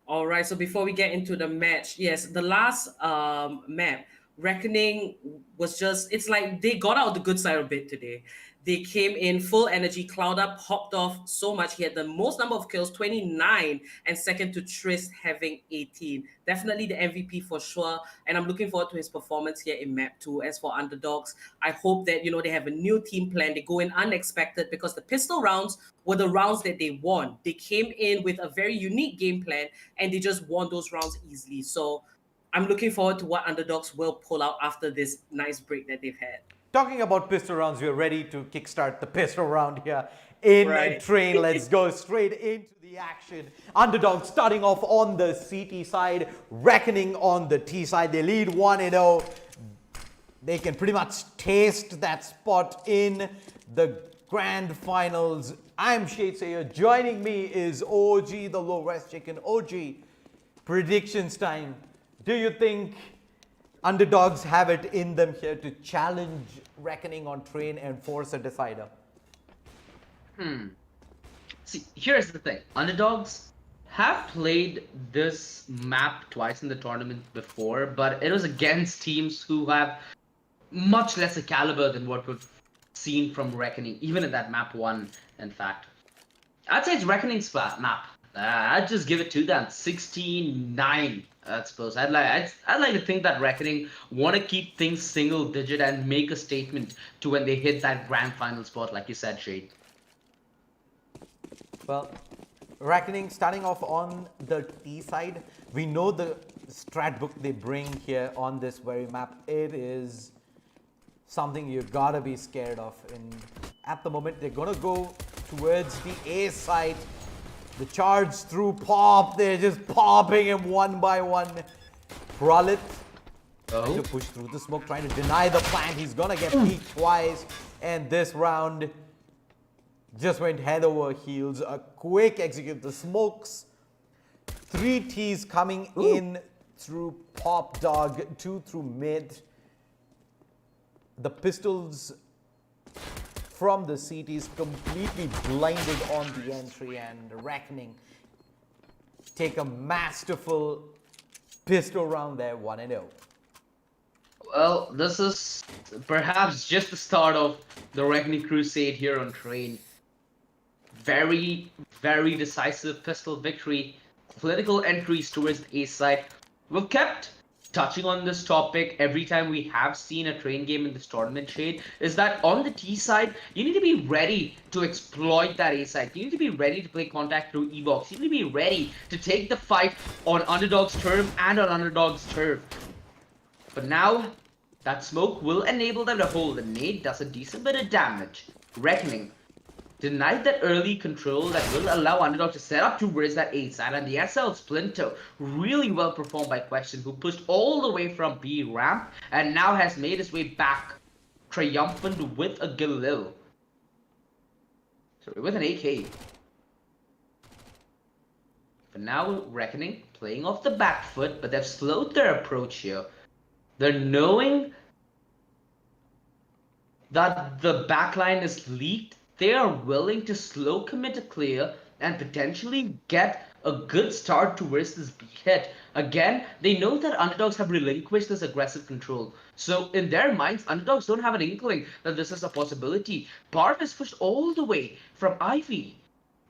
All right, so before we get into the match, yes, the last map, Reckoning was just, it's like they got out the good side of it today. They came in full energy. Clouda popped off so much. He had the most number of kills, 29, and second to Trist having 18. Definitely the MVP for sure. And I'm looking forward to his performance here in map 2. As for underdogs, I hope that, they have a new team plan. They go in unexpected because the pistol rounds were the rounds that they won. They came in with a very unique game plan and they just won those rounds easily. So I'm looking forward to what underdogs will pull out after this nice break that they've had. Talking about pistol rounds, we're ready to kickstart the pistol round here in train. Let's go straight into the action. Underdogs starting off on the CT side, Reckoning on the T side. They lead 1-0. They can pretty much taste that spot in the grand finals. I'm Shade Sayer. Joining me is OG, the low rest chicken. OG, predictions time. Do you think underdogs have it in them here to challenge Reckoning on train and force a decider? See, here's the thing. Underdogs have played this map twice in the tournament before, but it was against teams who have much lesser caliber than what we've seen from Reckoning, even in that map 1, in fact. I'd say it's Reckoning's map. I'd just give it to them. 16-9. I suppose I'd like to think that Reckoning want to keep things single digit and make a statement to when they hit that grand final spot, like you said, Shade. Well, Reckoning starting off on the T side. We know the strat book they bring here on this very map. It is something you gotta be scared of. And at the moment, they're gonna go towards the A side. The charge through pop, they're just popping him one by one. Pralit trying to push through the smoke, trying to deny the plant. He's gonna get peeked twice. And this round just went head over heels. A quick execute. The smokes. 3 T's coming in through pop dog, 2 through mid. The pistols from the CTs completely blinded on the entry, and Reckoning take a masterful pistol round there, 1-0. Well, this is perhaps just the start of the Reckoning crusade here on train. Very, very decisive pistol victory. Political entries towards the A side. We've kept touching on this topic every time we have seen a train game in this tournament, Shade, is that on the T side, you need to be ready to exploit that A side. You need to be ready to play contact through E-box. You need to be ready to take the fight on underdog's turf and on underdog's turf. But now, that smoke will enable them to hold. The nade does a decent bit of damage. Reckoning denied that early control that will allow Underdog to set up towards that A side, and the SL Splinter really well performed by Question, who pushed all the way from B ramp and now has made his way back triumphant with a Galil. Sorry, with an AK. But now Reckoning playing off the back foot, but they've slowed their approach here. They're knowing that the backline is leaked. They are willing to slow commit a clear and potentially get a good start towards this B hit. Again, they know that Underdogs have relinquished this aggressive control. So in their minds, Underdogs don't have an inkling that this is a possibility. Barb is pushed all the way from Ivy.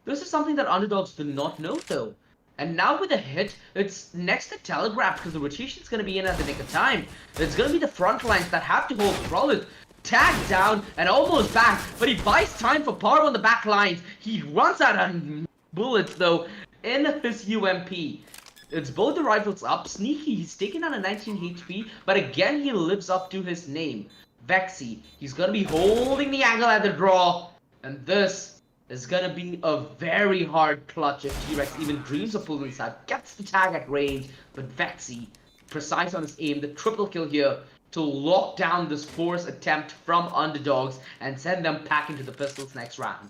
This is something that Underdogs do not know though. And now with a hit, it's next to telegraph because the rotation is going to be in at the nick of time. It's going to be the front lines that have to hold solid. Tagged down and almost back, but he buys time for Parv on the back lines. He runs out of bullets though in his UMP. It's both the rifles up. Sneaky, he's taken out a 19 HP, but again he lives up to his name. Vexy, he's gonna be holding the angle at the draw, and this is gonna be a very hard clutch if T-Rex even dreams of pulling inside. Gets the tag at range, but Vexy, precise on his aim, the triple kill here to lock down this force attempt from Underdogs and send them packing to the pistols next round.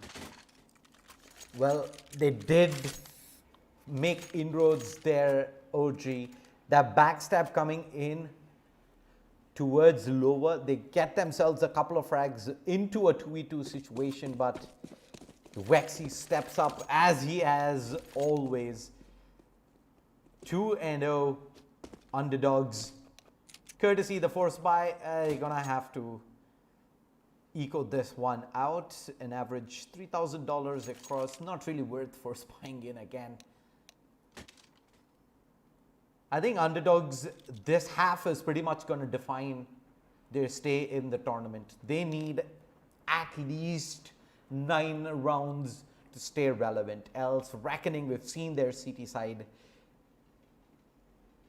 Well, they did make inroads there, OG. That backstab coming in towards lower. They get themselves a couple of frags into a 2v2 situation, but Vexy steps up as he has always. 2-0 Underdogs. Courtesy the force buy, you're gonna have to eco this one out. An average $3,000 across, not really worth force buying in again. I think Underdogs, this half is pretty much gonna define their stay in the tournament. They need at least 9 rounds to stay relevant, else Reckoning, we've seen their CT side.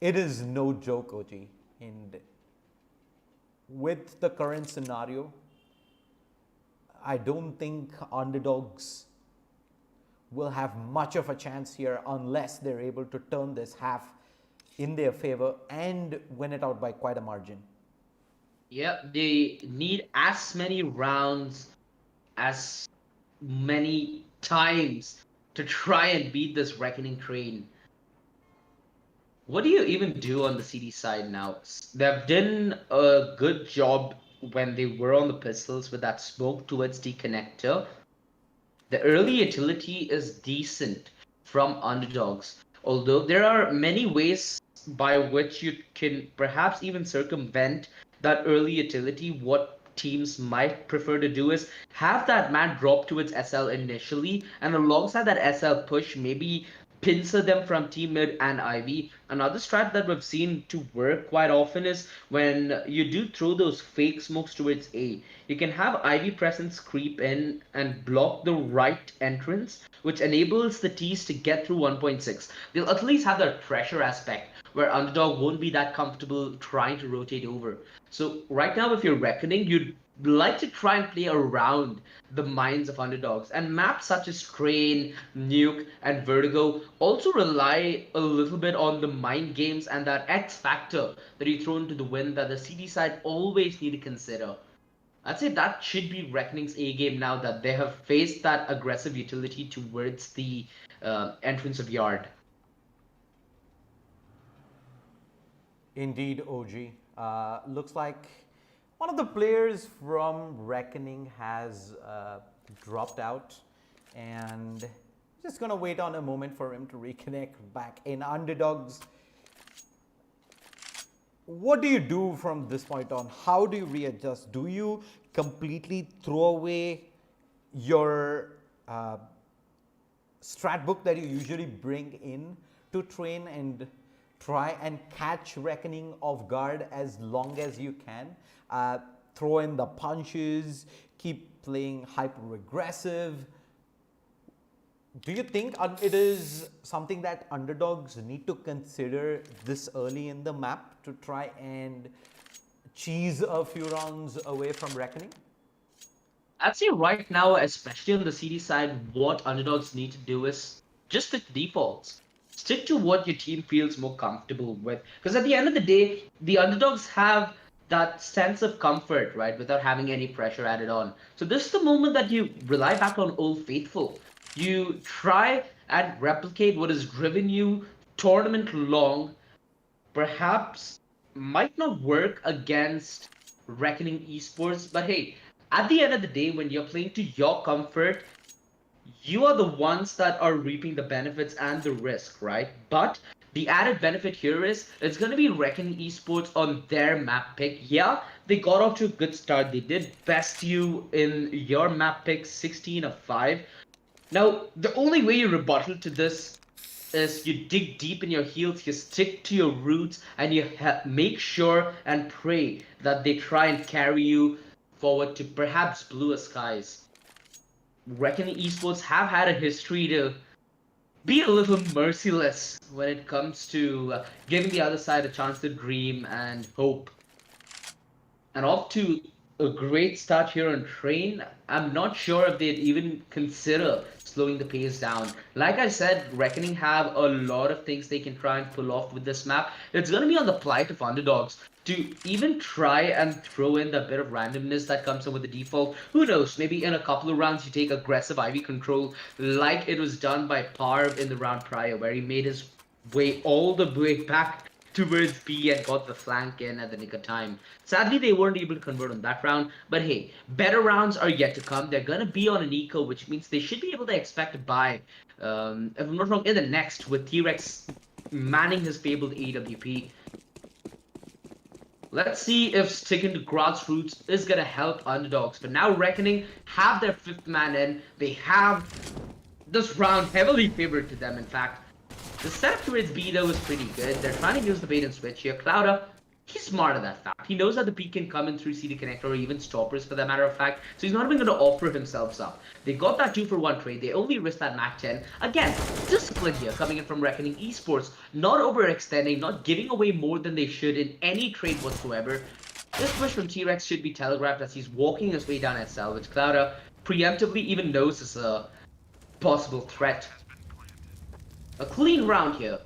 It is no joke, OG. And with the current scenario, I don't think Underdogs will have much of a chance here unless they're able to turn this half in their favor and win it out by quite a margin. Yep, they need as many rounds, as many times to try and beat this Reckoning train. What do you even do on the CD side now? They've done a good job when they were on the pistols with that smoke towards the connector. The early utility is decent from Underdogs, although there are many ways by which you can perhaps even circumvent that early utility. What teams might prefer to do is have that man drop to its SL initially, and alongside that SL push, maybe pincer them from Team Mid and Ivy. Another strat that we've seen to work quite often is when you do throw those fake smokes towards A. You can have Ivy presence creep in and block the right entrance, which enables the T's to get through 1.6. They'll at least have that pressure aspect where Underdog won't be that comfortable trying to rotate over. So right now, if you're Reckoning, you'd like to try and play around the minds of Underdogs, and maps such as Train, Nuke, and Vertigo also rely a little bit on the mind games and that X factor that you throw into the wind that the CD side always need to consider. I'd say that should be Reckoning's A game now that they have faced that aggressive utility towards the entrance of Yard. Indeed, OG. Looks like one of the players from Reckoning has dropped out, and just gonna wait on a moment for him to reconnect back in. Underdogs, what do you do from this point on? How do you readjust? Do you completely throw away your strat book that you usually bring in to train and try and catch Reckoning off guard as long as you can? Throw in the punches, keep playing hyper aggressive. Do you think it is something that Underdogs need to consider this early in the map to try and cheese a few rounds away from Reckoning? I'd say right now, especially on the CD side, what underdogs need to do is just stick to defaults. Stick to what your team feels more comfortable with. Because at the end of the day, the underdogs have that sense of comfort, right, without having any pressure added on. So this is the moment that you rely back on Old Faithful. You try and replicate what has driven you tournament long, perhaps might not work against Reckoning Esports, but hey, at the end of the day, when you're playing to your comfort, you are the ones that are reaping the benefits and the risk, right? But the added benefit here is it's going to be Reckoning Esports on their map pick. Yeah, they got off to a good start. They did best you in your map pick 16 of 5. Now, the only way you rebuttal to this is you dig deep in your heels, you stick to your roots, and you make sure and pray that they try and carry you forward to perhaps bluer skies. Reckoning Esports have had a history to be a little merciless when it comes to giving the other side a chance to dream and hope. And off to a great start here on Train. I'm not sure if they'd even consider slowing the pace down. Like I said, Reckoning have a lot of things they can try and pull off with this map. It's going to be on the plight of underdogs to even try and throw in the bit of randomness that comes in with the default. Who knows, maybe in a couple of rounds you take aggressive Ivy control like it was done by Parv in the round prior, where he made his way all the way back towards B and got the flank in at the nick of time. Sadly, they weren't able to convert on that round, but hey, better rounds are yet to come. They're gonna be on an eco, which means they should be able to expect a buy, if I'm not wrong, in the next, with T-Rex manning his fabled AWP. Let's see if sticking to grassroots is gonna help underdogs. But now Reckoning have their 5th man in. They have this round heavily favored to them, in fact. The setup towards B though is pretty good. They're trying to use the bait and switch here. Clouda, he's smart at that fact. He knows that the peak can come in through CD connector or even stoppers for that matter of fact. So he's not even going to offer himself up. They got that 2-for-1 trade. They only risked that Mac 10. Again, discipline here coming in from Reckoning Esports. Not overextending, not giving away more than they should in any trade whatsoever. This push from T-Rex should be telegraphed as he's walking his way down SL, which Clouda preemptively even knows is a possible threat. A clean round here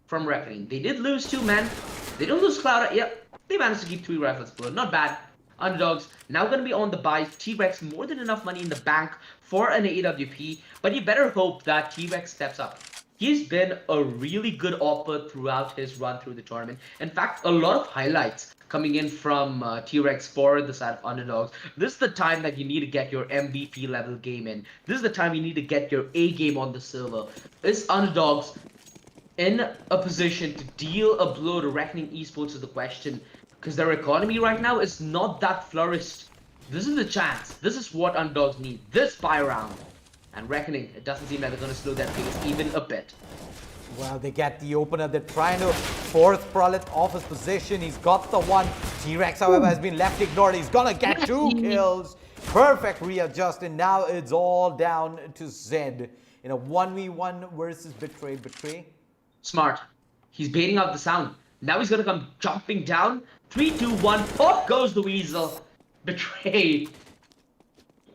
from Reckoning. They did lose 2 men. They don't lose Cloud. Yep, they managed to keep 3 rifles below. Not bad. Underdogs now going to be on the buy. T-Rex more than enough money in the bank for an AWP. But you better hope that T-Rex steps up. He's been a really good offer throughout his run through the tournament. In fact, a lot of highlights coming in from T-Rex for the side of underdogs. This is the time that you need to get your MVP level game in. This is the time you need to get your A game on the server. Is underdogs in a position to deal a blow to Reckoning Esports is the question. Because their economy right now is not that flourished. This is the chance. This is what underdogs need. This buy round. And Reckoning, it doesn't seem like they're going to slow their pace even a bit. Well, they get the opener. They're trying to force Pralit off his position. He's got the one. T-Rex, however, has been left ignored. He's gonna get 2 kills. Perfect readjust, and now it's all down to Zed in a 1v1 versus Betray. Smart. He's baiting out the sound. Now he's gonna come jumping down. 3, 2, 1. Off goes the Weasel. Betray.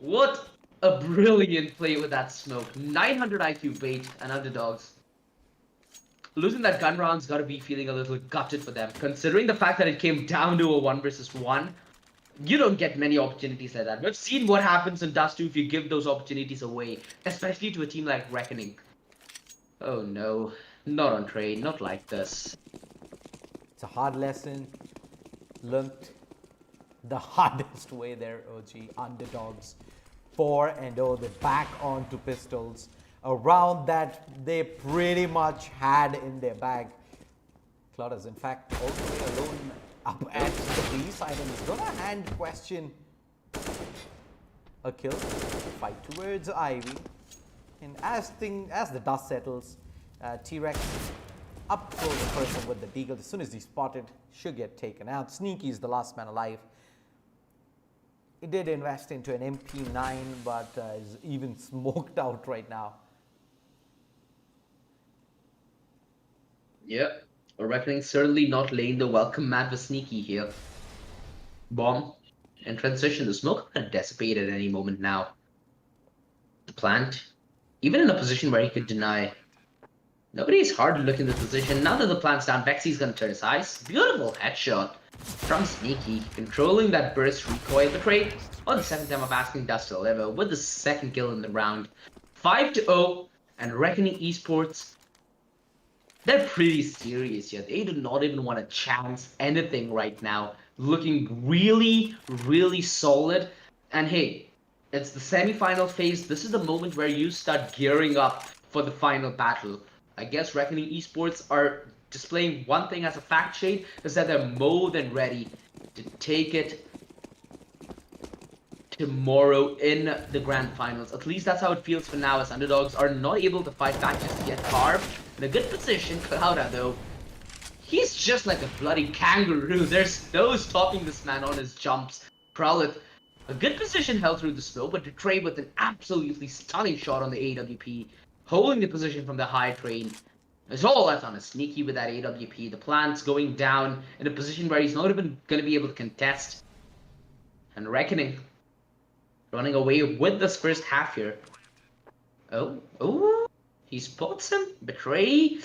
What a brilliant play with that smoke. 900 IQ bait and underdogs. Losing that gun round's got to be feeling a little gutted for them. Considering the fact that it came down to a 1 versus 1, you don't get many opportunities like that. We've seen what happens in Dust 2 if you give those opportunities away, especially to a team like Reckoning. Oh no, not on trade, not like this. It's a hard lesson. Learned the hardest way there, OG. Underdogs 4-0. They're back onto pistols. A round that they pretty much had in their bag. Cloud is in fact all the way alone up at the B side and is gonna hand question a kill. Fight towards Ivy. And as the dust settles, T-Rex up close the person with the deagle. As soon as he's spotted, should get taken out. Sneaky is the last man alive. He did invest into an MP9, but is even smoked out right now. Yep. Reckoning certainly not laying the welcome mat with Sneaky here. Bomb. In transition, the smoke could dissipate at any moment now. The plant, even in a position where he could deny. Nobody is hard to look in this position. Now that the plant's down, Vexy's gonna turn his eyes. Beautiful headshot from Sneaky, controlling that burst recoil. Betray on the second time of asking Dust to deliver with the second kill in the round. 5-0, and Reckoning Esports, they're pretty serious here. They do not even want to chance anything right now. Looking really, really solid. And hey, it's the semi-final phase. This is the moment where you start gearing up for the final battle. I guess Reckoning Esports are displaying one thing as a fact shade, is that they're more than ready to take it tomorrow in the grand finals. At least that's how it feels for now, as underdogs are not able to fight back just yet. Carve in a good position. Clouda, though, he's just like a bloody kangaroo. There's no stopping this man on his jumps. Prowleth, a good position held through the snow, but Betray with an absolutely stunning shot on the AWP, holding the position from the high train. It's all left on a Sneaky with that AWP. The plant's going down in a position where he's not even going to be able to contest. And Reckoning running away with this first half here. Oh, he spots him. Betray.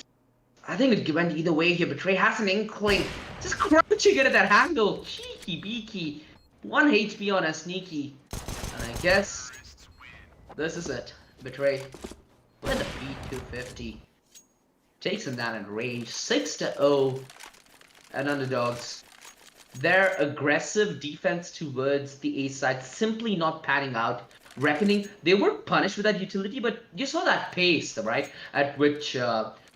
I think it went either way here. Betray has an inkling. Just crouching it at that handle. Cheeky beaky. 1 HP on a Sneaky. And I guess this is it. Betray with a P250. Takes him down in range. 6-0. And underdogs, their aggressive defense towards the A side simply not panning out. Reckoning, they were punished with that utility, but you saw that pace, right? At which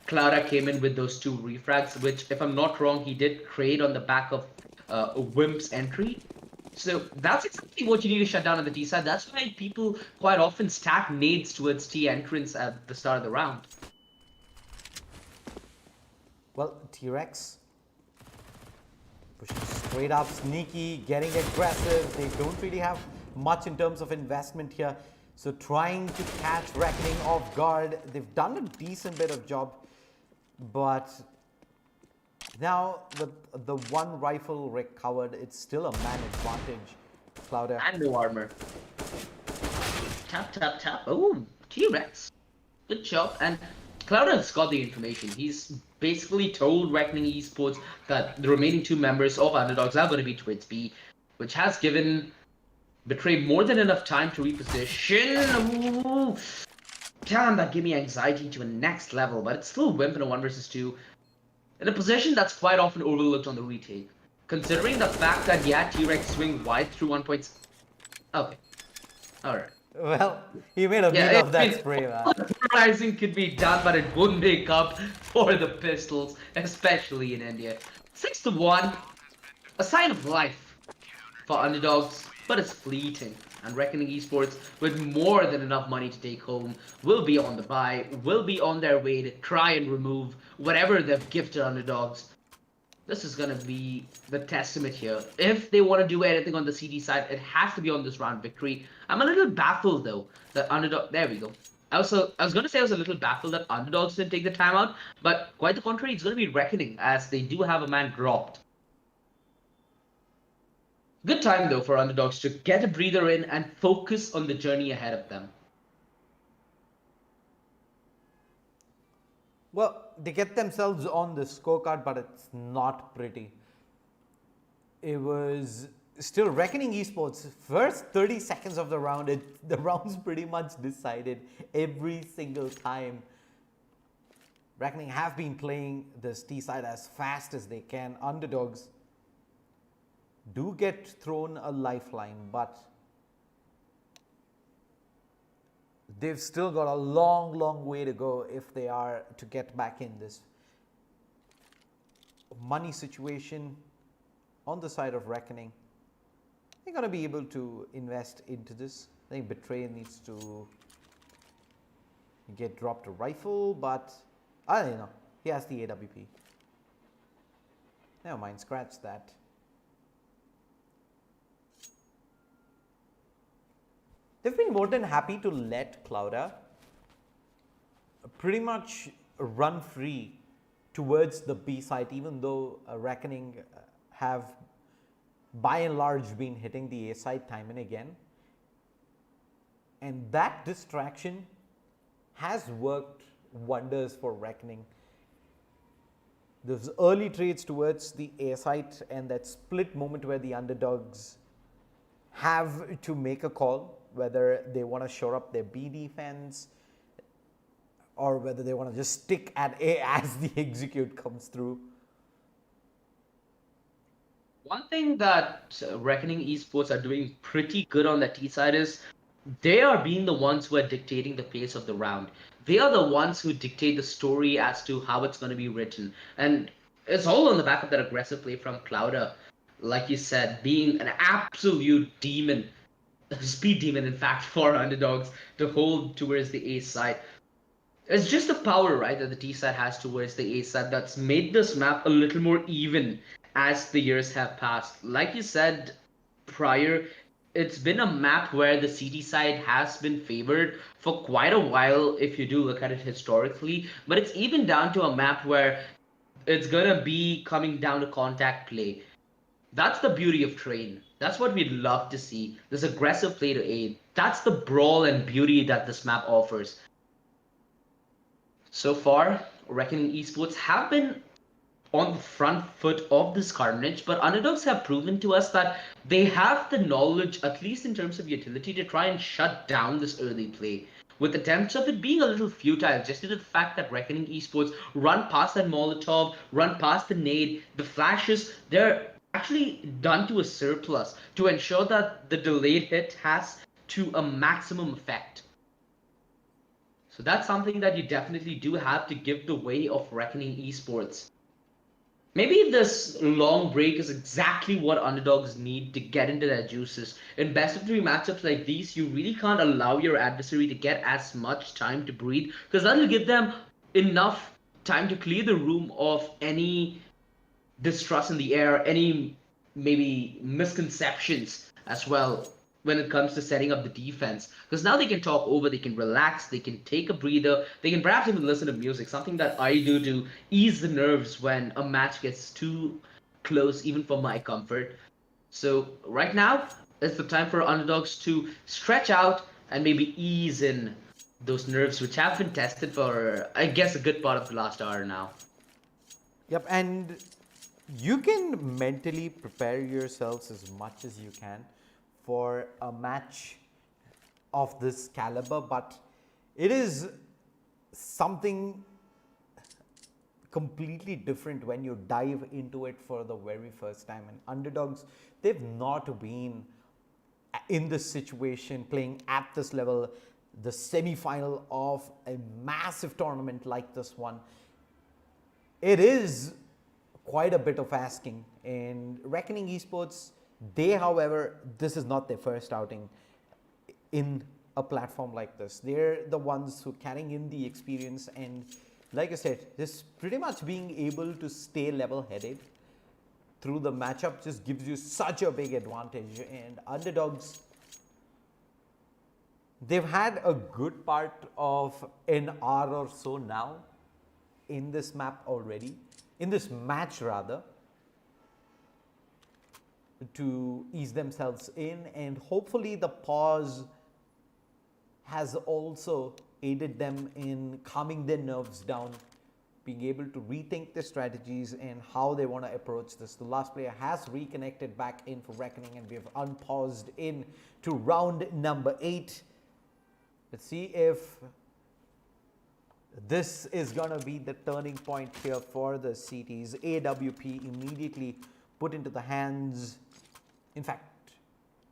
Clouda came in with those 2 refrags, which, if I'm not wrong, he did create on the back of Wimp's entry. So that's exactly what you need to shut down on the T side. That's why people quite often stack nades towards T entrance at the start of the round. Well, T-Rex pushing straight up, Sneaky, getting aggressive. They don't really have much in terms of investment here. So trying to catch Reckoning off guard. They've done a decent bit of job, but now the one rifle recovered, it's still a man advantage. Clouda. And no armor. Tap, tap, tap. Oh, T-Rex. Good job. And Clouda's got the information. He's basically told Reckoning Esports that the remaining 2 members of Underdogs are going to be Twitch B, which has given Betray more than enough time to reposition. Ooh. Damn, that gave me anxiety to a next level, but it's still Wimp in a 1 versus 2. In a position that's quite often overlooked on the retake. Considering the fact that, yeah, T-Rex swing wide through 1 point... Okay. Alright. Well, he made a meal of that spray, man. Rising could be done, but it wouldn't make up for the pistols, especially in India. 6-1, a sign of life for underdogs, but it's fleeting. And Reckoning Esports, with more than enough money to take home, will be on the buy, will be on their way to try and remove whatever they've gifted underdogs. This is going to be the testament here. If they want to do anything on the CD side, it has to be on this round victory. I'm a little baffled, though, that underdog... There we go. I was going to say I was a little baffled that underdogs didn't take the timeout, but quite the contrary, it's going to be Reckoning, as they do have a man dropped. Good time, though, for underdogs to get a breather in and focus on the journey ahead of them. Well, they get themselves on the scorecard, but it's not pretty. It was still Reckoning Esports. First 30 seconds of the round, the round's pretty much decided every single time. Reckoning have been playing this T side as fast as they can. Underdogs do get thrown a lifeline, but they've still got a long way to go if they are to get back in this money situation on the side of Reckoning. They're going to be able to invest into this. I think Betray needs to get dropped a rifle, but I don't know. He has the AWP. Never mind, scratch that. They've been more than happy to let Clouda pretty much run free towards the B side, even though Reckoning have by and large been hitting the A side time and again. And that distraction has worked wonders for Reckoning. Those early trades towards the A site and that split moment where the underdogs have to make a call, whether they want to shore up their B defense or whether they want to just stick at A as the execute comes through. One thing that Reckoning Esports are doing pretty good on the T side is they are being the ones who are dictating the pace of the round. They are the ones who dictate the story as to how it's going to be written. And it's all on the back of that aggressive play from Clouder. Like you said, being an absolute demon, a speed demon, in fact, for underdogs to hold towards the A side. It's just the power, right, that the T side has towards the A side that's made this map a little more even as the years have passed. Like you said prior, it's been a map where the CT side has been favored for quite a while if you do look at it historically, but it's even down to a map where it's gonna be coming down to contact play. That's the beauty of Train. That's what we'd love to see. This aggressive play to A. That's the brawl and beauty that this map offers. So far, Reckoning Esports have been on the front foot of this carnage, but underdogs have proven to us that they have the knowledge, at least in terms of utility, to try and shut down this early play. With attempts of it being a little futile, just due to the fact that Reckoning Esports run past that Molotov, run past the nade, the flashes, they're actually done to a surplus to ensure that the delayed hit has to a maximum effect. So that's something that you definitely do have to give the way of Reckoning Esports. Maybe this long break is exactly what underdogs need to get into their juices. In best of 3 matchups like these, you really can't allow your adversary to get as much time to breathe, because that'll give them enough time to clear the room of any distrust in the air, any maybe misconceptions as well when it comes to setting up the defense. Because now they can talk over, they can relax, they can take a breather, they can perhaps even listen to music, something that I do to ease the nerves when a match gets too close, even for my comfort. So right now, it's the time for underdogs to stretch out and maybe ease in those nerves, which have been tested for, I guess, a good part of the last hour now. Yep, and you can mentally prepare yourselves as much as you can for a match of this caliber, but it is something completely different when you dive into it for the very first time. And underdogs, they've not been in this situation playing at this level, the semi-final of a massive tournament like this one. It is quite a bit of asking. And Reckoning Esports, they, however, this is not their first outing in a platform like this. They're the ones who carrying in the experience, and like I said, just pretty much being able to stay level-headed through the matchup just gives you such a big advantage. And underdogs, they've had a good part of an hour or so now in this map already, in this match rather, to ease themselves in, and hopefully the pause has also aided them in calming their nerves down, being able to rethink their strategies and how they want to approach this. The last player has reconnected back in for Reckoning, and we have unpaused in to round number 8. Let's see if this is going to be the turning point here for the CTs. AWP immediately put into the hands, in fact,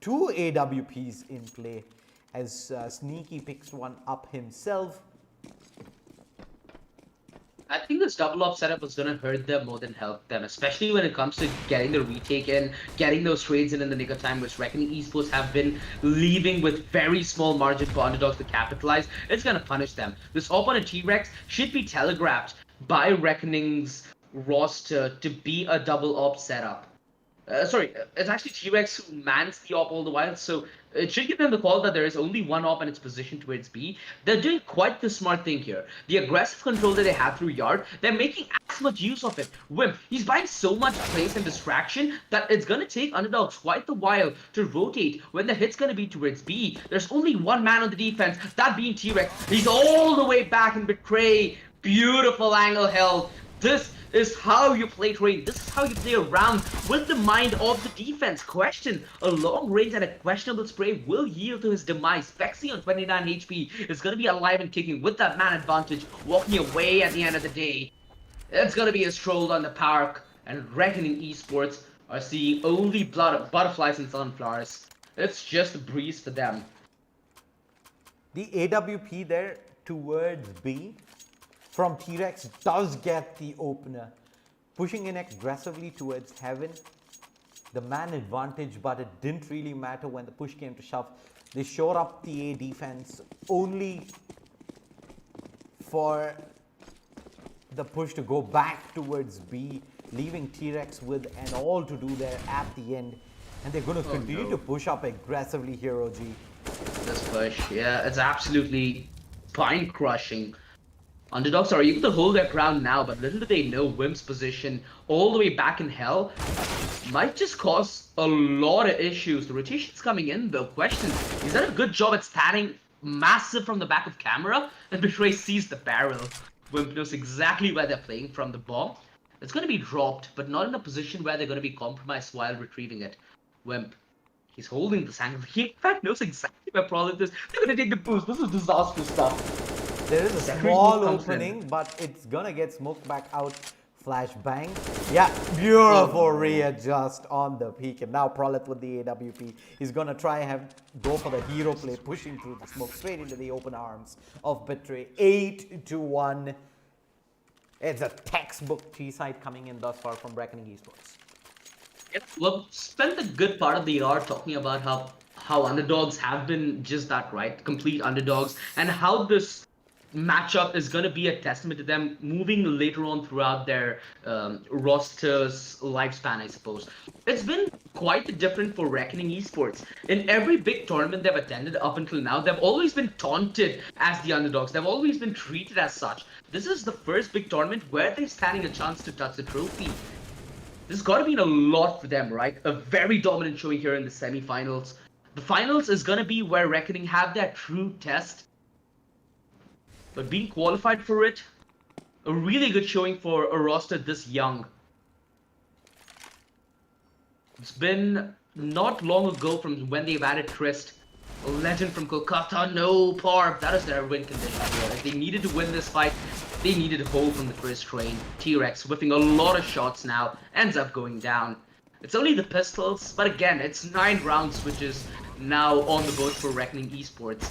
2 AWPs in play, as Sneaky picks one up himself. I think this double op setup was going to hurt them more than help them, especially when it comes to getting the retake in, getting those trades in the nick of time, which Reckoning Esports have been leaving with very small margin for underdogs to capitalize. It's going to punish them. This op on a T-Rex should be telegraphed by Reckoning's roster to be a double op setup. It's actually T-Rex who mans the op all the while, so it should give them the call that there is only one op and it's positioned towards B. They're doing quite the smart thing here. The aggressive control that they have through yard, they're making as much use of it. Wimp, he's buying so much place and distraction that it's gonna take underdogs quite a while to rotate when the hit's gonna be towards B. There's only one man on the defense, that being T-Rex. He's all the way back in Betray. Beautiful angle held. This is how you play terrain. This is how you play around with the mind of the defense. Question, a long range and a questionable spray will yield to his demise. Vexy on 29 HP is going to be alive and kicking with that man advantage, walking away at the end of the day. It's going to be a stroll on the park, and Reckoning Esports are seeing only butterflies and sunflowers. It's just a breeze for them. The AWP there towards B from T-Rex does get the opener. Pushing in aggressively towards Heaven. The man advantage, but it didn't really matter when the push came to shove. They shore up the A defense only for the push to go back towards B, leaving T-Rex with an all to do there at the end. And they're going to continue to push up aggressively here, OG. This push, yeah, it's absolutely spine crushing. Underdogs are able to hold their ground now, but little do they know Wimp's position all the way back in hell might just cause a lot of issues. The rotation's coming in though. Question, he's done a good job at standing massive from the back of camera, and Betray sees the barrel. Wimp knows exactly where they're playing from the bomb. It's going to be dropped, but not in a position where they're going to be compromised while retrieving it. Wimp, he's holding this angle. He in fact knows exactly where Prolix is. They're going to take the boost. This is disastrous stuff. There is a small opening, but it's gonna get smoked back out. Flashbang. Yeah, beautiful readjust on the peak. And now Prolith with the AWP. He's gonna try and go for the hero play, pushing through the smoke straight into the open arms of Betray. 8-1. It's a textbook T-side coming in thus far from Reckoning Esports. Well, spent a good part of the hour talking about how underdogs have been just that, right? Complete underdogs, and how this matchup is going to be a testament to them moving later on throughout their roster's lifespan, I suppose. It's been quite different for Reckoning Esports. In every big tournament they've attended up until now, they've always been taunted as the underdogs. They've always been treated as such. This is the first big tournament where they're standing a chance to touch the trophy. This has got to mean a lot for them, right? A very dominant showing here in the semi-finals. The finals is going to be where Reckoning have their true test. But being qualified for it, a really good showing for a roster this young. It's been not long ago from when they've added Trist, a legend from Kolkata. No, Parb, that is their win condition here. If they needed to win this fight, they needed to hold from the Trist train. T-Rex whiffing a lot of shots now, ends up going down. It's only the pistols, but again, it's 9 rounds, which is now on the board for Reckoning Esports.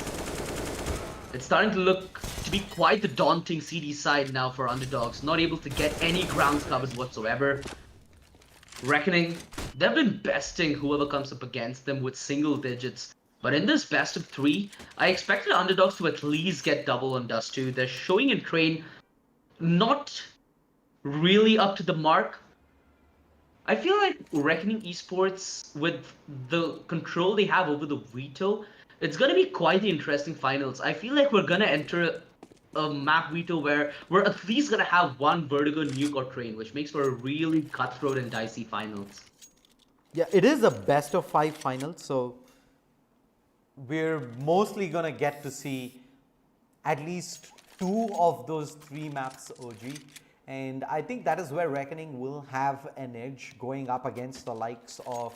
It's starting to look to be quite the daunting CD side now for underdogs, not able to get any grounds covered whatsoever. Reckoning, they've been besting whoever comes up against them with single digits. But in this best of 3, I expected underdogs to at least get double on Dust 2. They're showing in train not really up to the mark. I feel like Reckoning Esports, with the control they have over the veto, it's going to be quite the interesting finals. I feel like we're going to enter a map veto where we're at least going to have one Vertigo, Nuke, or Train, which makes for a really cutthroat and dicey finals. Yeah, it is a best of 5 final, so we're mostly going to get to see at least 2 of those 3 maps, OG. And I think that is where Reckoning will have an edge going up against the likes of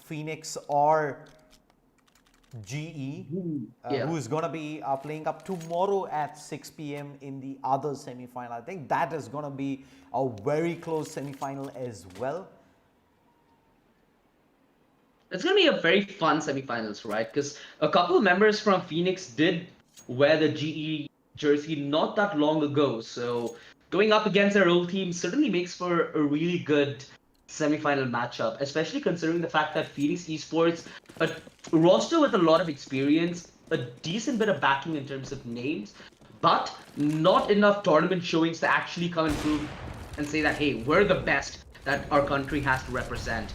Phoenix or GE, who's going to be playing up tomorrow at 6 p.m. in the other semi-final. I think that is going to be a very close semi-final as well. It's going to be a very fun semi-finals, right? Because a couple of members from Phoenix did wear the GE jersey not that long ago. So going up against their old team certainly makes for a really good semi-final matchup, especially considering the fact that Phoenix Esports, a roster with a lot of experience, a decent bit of backing in terms of names, but not enough tournament showings to actually come and prove and say that, hey, we're the best that our country has to represent.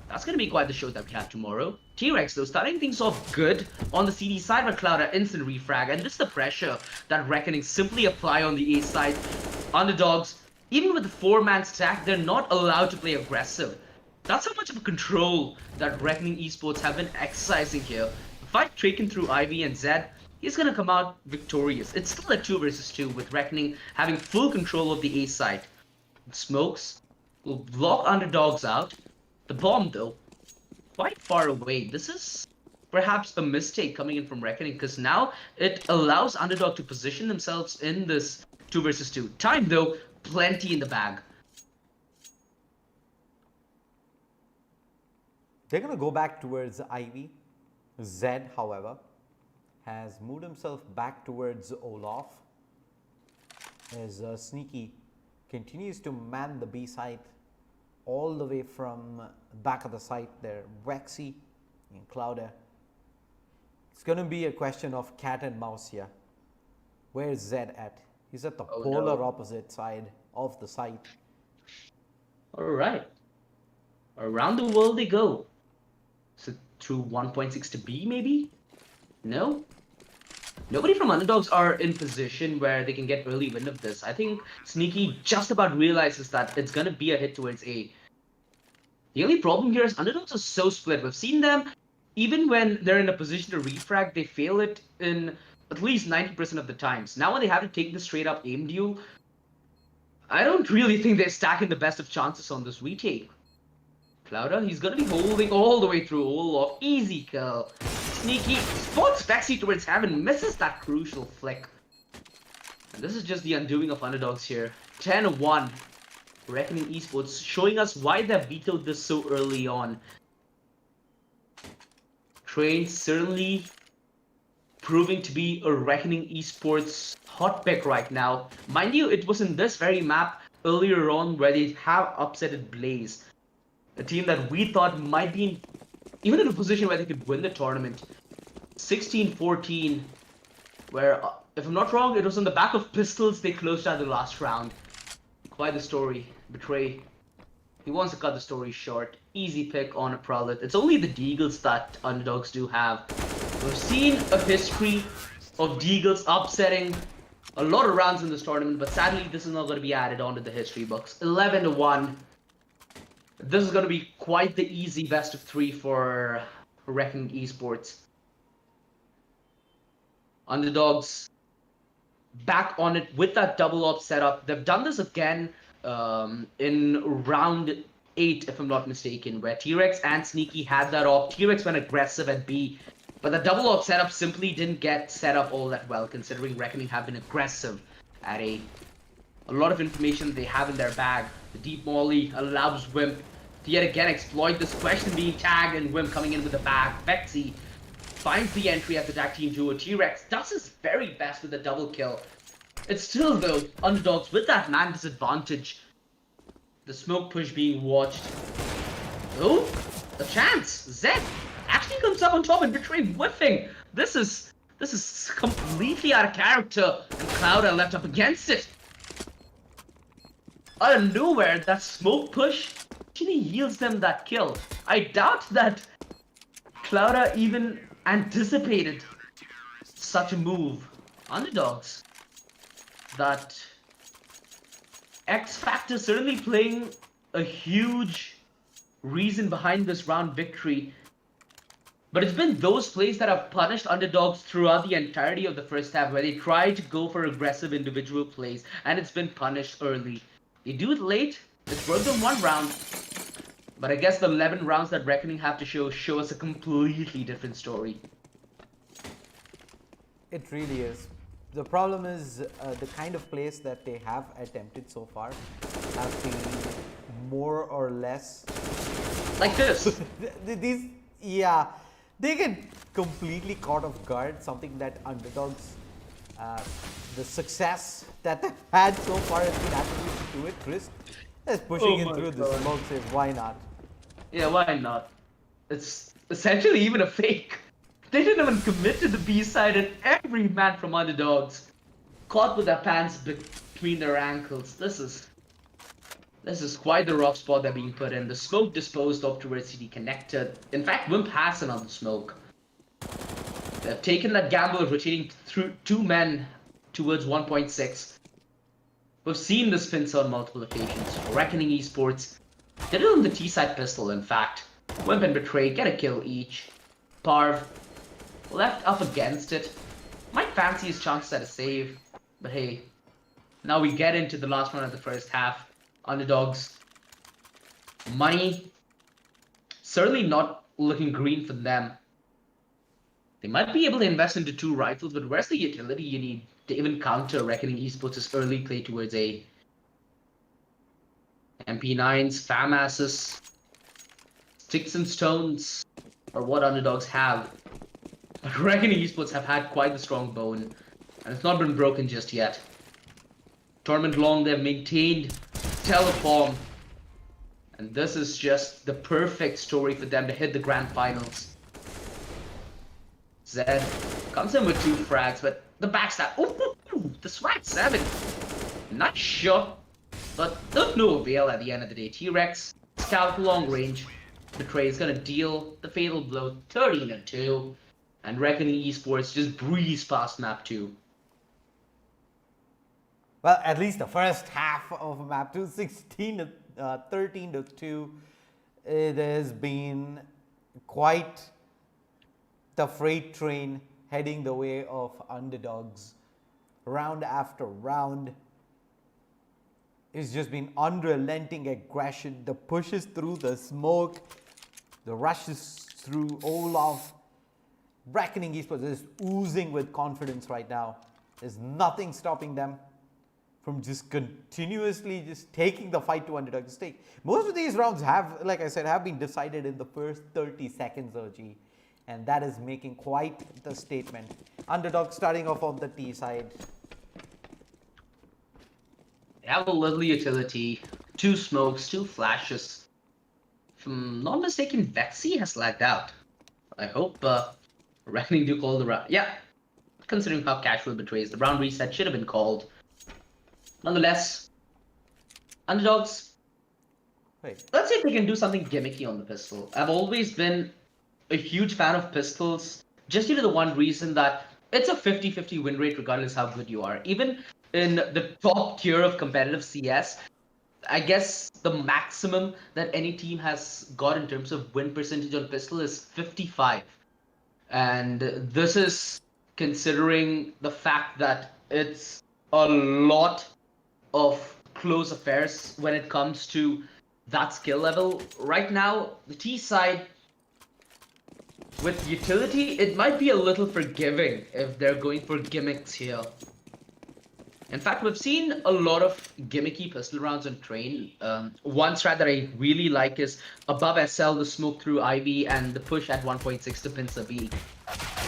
That's going to be quite the show that we have tomorrow. T-Rex, though, starting things off good on the CD side, but Cloud instant refrag, and this is the pressure that Reckoning simply apply on the A side. Underdogs, even with the 4-man stack, they're not allowed to play aggressive. That's how much of a control that Reckoning Esports have been exercising here. The fight taken through Ivy and Zed, he's going to come out victorious. It's still a 2 versus 2 with Reckoning having full control of the A side. Smokes will block Underdogs out. The bomb, though, quite far away. This is perhaps a mistake coming in from Reckoning, because now it allows Underdog to position themselves in this 2 versus 2. Time, though, plenty in the bag. They're going to go back towards Ivy. Zed, however, has moved himself back towards Olaf as Sneaky continues to man the B site all the way from back of the site there. Vexy and Clouder. It's going to be a question of cat and mouse here. Where is Zed at? He's at the polar opposite side of the site. Alright. Around the world they go. So through 1.6 to B, maybe? No? Nobody from Underdogs are in position where they can get early win of this. I think Sneaky just about realizes that it's going to be a hit towards A. The only problem here is Underdogs are so split. We've seen them, even when they're in a position to refrag, they fail it in at least 90% of the times. Now when they have to take the straight up aim duel, I don't really think they're stacking the best of chances on this retake. Clouder, he's going to be holding all the way through Olaf. Easy kill. Sneaky spots Vexy towards heaven, misses that crucial flick. And this is just the undoing of Underdogs here. 10-1. Reckoning Esports showing us why they vetoed this so early on. Train certainly proving to be a Reckoning Esports hot pick right now. Mind you, it was in this very map earlier on where they have upsetted Blaze. A team that we thought might be even in a position where they could win the tournament. 16-14, where, if I'm not wrong, it was on the back of pistols they closed out the last round. Quite the story. Betray. He wants to cut the story short. Easy pick on a Prowlet. It's only the Deagles that Underdogs do have. We've seen a history of Deagles upsetting a lot of rounds in this tournament, but sadly this is not going to be added onto the history books. 11-1. This is going to be quite the easy best of 3 for Reckoning Esports. Underdogs back on it with that double op setup. They've done this again in round 8, if I'm not mistaken, where T-Rex and Sneaky had that op. T-Rex went aggressive at B, but the double op setup simply didn't get set up all that well, considering Reckoning have been aggressive at A. A lot of information they have in their bag. The deep molly allows Wimp to yet again exploit this question being tagged, and Wimp coming in with the bag. Vexy finds the entry as the tag team duo. T-Rex does his very best with the double kill. It's still, though, Underdogs with that man disadvantage. The smoke push being watched. Oh, a chance. Zed actually comes up on top and Betray whiffing. This is completely out of character, and Cloud are left up against it. Out of nowhere, that smoke push actually yields them that kill. I doubt that Clouda even anticipated such a move. Underdogs. That X Factor certainly playing a huge reason behind this round victory. But it's been those plays that have punished Underdogs throughout the entirety of the first half, where they try to go for aggressive individual plays, and it's been punished early. They do it late, it's worked on one round, but I guess the 11 rounds that Reckoning have to show us a completely different story. It really is. The problem is the kind of plays that they have attempted so far have been more or less like this. These, yeah, they get completely caught off guard. Something that Underdogs, the success that they've had so far has been attributed to it. Chris is pushing in through the smoke. Says, why not? Yeah, why not? It's essentially even a fake. They didn't even commit to the B side, and every man from Underdogs caught with their pants between their ankles. This is This is quite the rough spot they're being put in. The smoke disposed of towards CD connected. In fact, Wimp has another smoke. They've taken that gamble of rotating through 2 men towards 1.6. We've seen this pincer on multiple occasions. Reckoning Esports did it on the T-side pistol, in fact. Wimp and Betray get a kill each. Parv left up against it. Might fancy his chances at a save, but hey. Now we get into the last one of the first half. Underdogs. Money certainly not looking green for them. They might be able to invest into 2 rifles, but where's the utility you need to even counter Reckoning Esports' early play towards A? MP9s, FAMASs, Sticks and Stones are what Underdogs have. But Reckoning Esports have had quite the strong bone, and it's not been broken just yet. Tournament long, they've maintained stellar form, and this is just the perfect story for them to hit the grand finals. Zed comes in with 2 frags, but the backstab, ooh, the swag 7. Not sure, but of no avail at the end of the day. T-Rex, scout long range. Betray is gonna deal the fatal blow, 13-2, and Reckoning Esports just breeze past map 2. Well, at least the first half of map 2, 13-2, it has been quite the freight train heading the way of Underdogs. Round after round, it's just been unrelenting aggression. The pushes through the smoke, the rushes through Olaf. Reckoning Esports is oozing with confidence right now. There's nothing stopping them from just continuously just taking the fight to Underdog's stake. Most of these rounds have, like I said, have been decided in the first 30 seconds, OG. And that is making quite the statement. Underdog starting off on the T side. They have a little utility. 2 smokes, 2 flashes. If I'm not mistaken, Vexy has lagged out. I hope Reckoning do call the round. Yeah, considering how casual Betrays, the round reset should have been called. Nonetheless, Underdogs, let's see if they can do something gimmicky on the pistol. I've always been a huge fan of pistols, just due to the one reason that it's a 50-50 win rate regardless how good you are. Even in the top tier of competitive CS, I guess the maximum that any team has got in terms of win percentage on pistol is 55. And this is considering the fact that it's a lot of close affairs when it comes to that skill level. Right now, the T side, with utility, it might be a little forgiving if they're going for gimmicks here. In fact, we've seen a lot of gimmicky pistol rounds on Train. One strat that I really like is above SL, the smoke through Ivy, and the push at 1.6 to pincer B.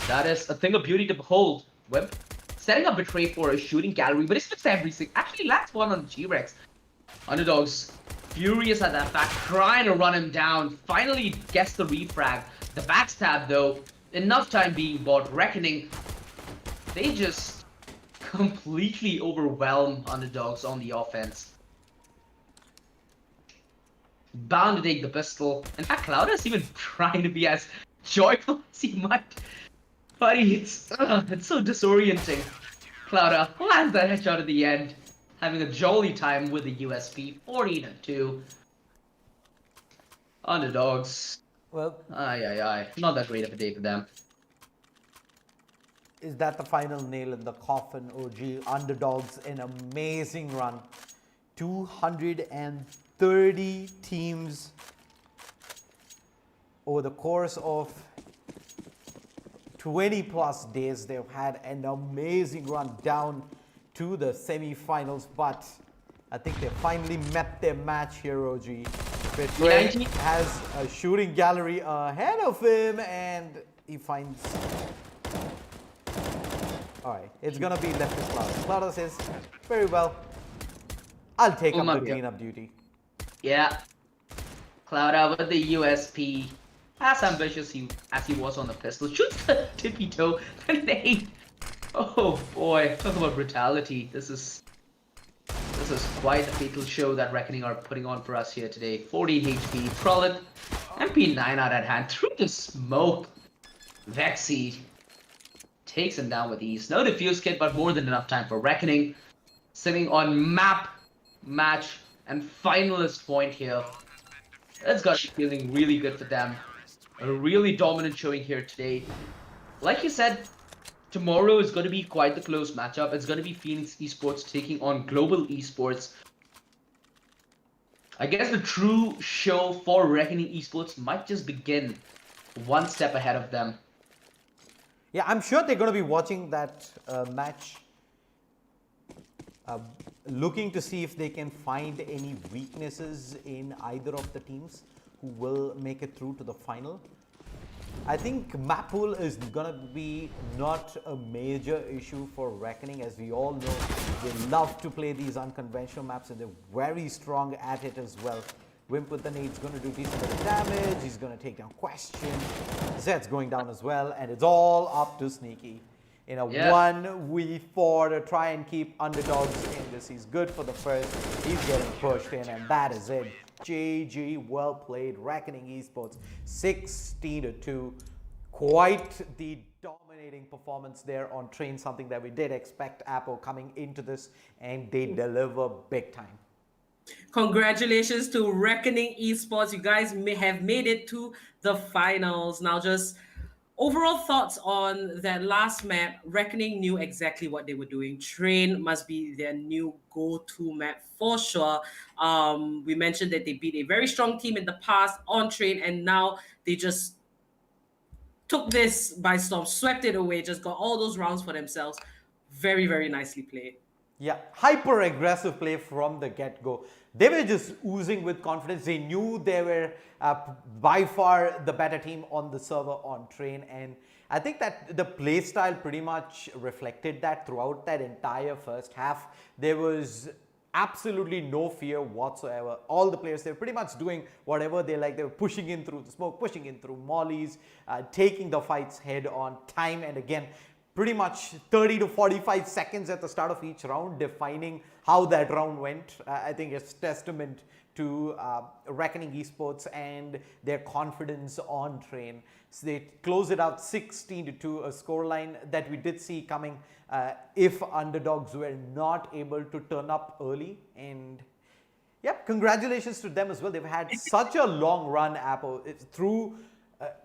That is a thing of beauty to behold. Wimp setting up Betray for a shooting gallery, but he spits everything. Actually lands one on G-Rex. Underdogs furious at that fact, trying to run him down. Finally gets the refrag. The backstab though, enough time being bought. Reckoning, they just completely overwhelm Underdogs on the offense. Bound to take the pistol. In fact, Cloud is even trying to be as joyful as he might. But it's so disorienting. Clouda lands that headshot at the end, having a jolly time with the USP, 14-2. Underdogs. Well, not that great of a day for them. Is that the final nail in the coffin, OG? Underdogs, an amazing run. 230 teams over the course of 20 plus days. They've had an amazing run down to the semi-finals, but I think they finally met their match here, OG. Betray has a shooting gallery ahead of him, and he finds... Alright, it's gonna be left to Cloud. Cloud says, very well, I'll take up the cleanup duty. Yeah. Clouda with the USP. As ambitious as he was on the pistol. Shoots the tippy toe. And 8. Oh boy. Talk about brutality. This This is quite a fatal show that Reckoning are putting on for us here today. 14 HP, Trollet, MP9 out at hand through the smoke. Vexy takes him down with ease. No defuse kit, but more than enough time for Reckoning. Sitting on map, match, and finalist point here. That's got to be feeling really good for them. A really dominant showing here today. Like you said, tomorrow is going to be quite the close matchup. It's going to be Phoenix Esports taking on Global Esports. I guess the true show for Reckoning Esports might just begin one step ahead of them. Yeah, I'm sure they're going to be watching that match, looking to see if they can find any weaknesses in either of the teams who will make it through to the final. I think map pool is going to be not a major issue for Reckoning. As we all know, they love to play these unconventional maps and they're very strong at it as well. Wimp with the nade's going to do decent bit of damage. He's going to take down Question. Zed's going down as well, and it's all up to Sneaky in a 1v4 to try and keep underdogs in this. He's good for the first. He's getting pushed in, and that is it. GG, well played. Reckoning Esports 16-2. Quite the dominating performance there on Train, something that we did expect Apple coming into this, and they deliver big time. Congratulations to Reckoning Esports. You guys have made it to the finals. Now, just overall thoughts on that last map. Reckoning knew exactly what they were doing. Train must be their new go-to map for sure. We mentioned that they beat a very strong team in the past on Train, and now they just took this by storm, swept it away, just got all those rounds for themselves. Very, very nicely played. Yeah, hyper aggressive play from the get-go. They were just oozing with confidence. They knew they were by far the better team on the server on Train, and I think that the play style pretty much reflected that throughout that entire first half. There was absolutely no fear whatsoever. All the players, they were pretty much doing whatever they like. They were pushing in through the smoke, pushing in through mollies, taking the fights head on time and again. Pretty much 30 to 45 seconds at the start of each round, defining how that round went. I think it's testament to Reckoning Esports and their confidence on Train. So they close it out 16-2, a scoreline that we did see coming if underdogs were not able to turn up early. And yep, congratulations to them as well. They've had such a long run, Apple. It's through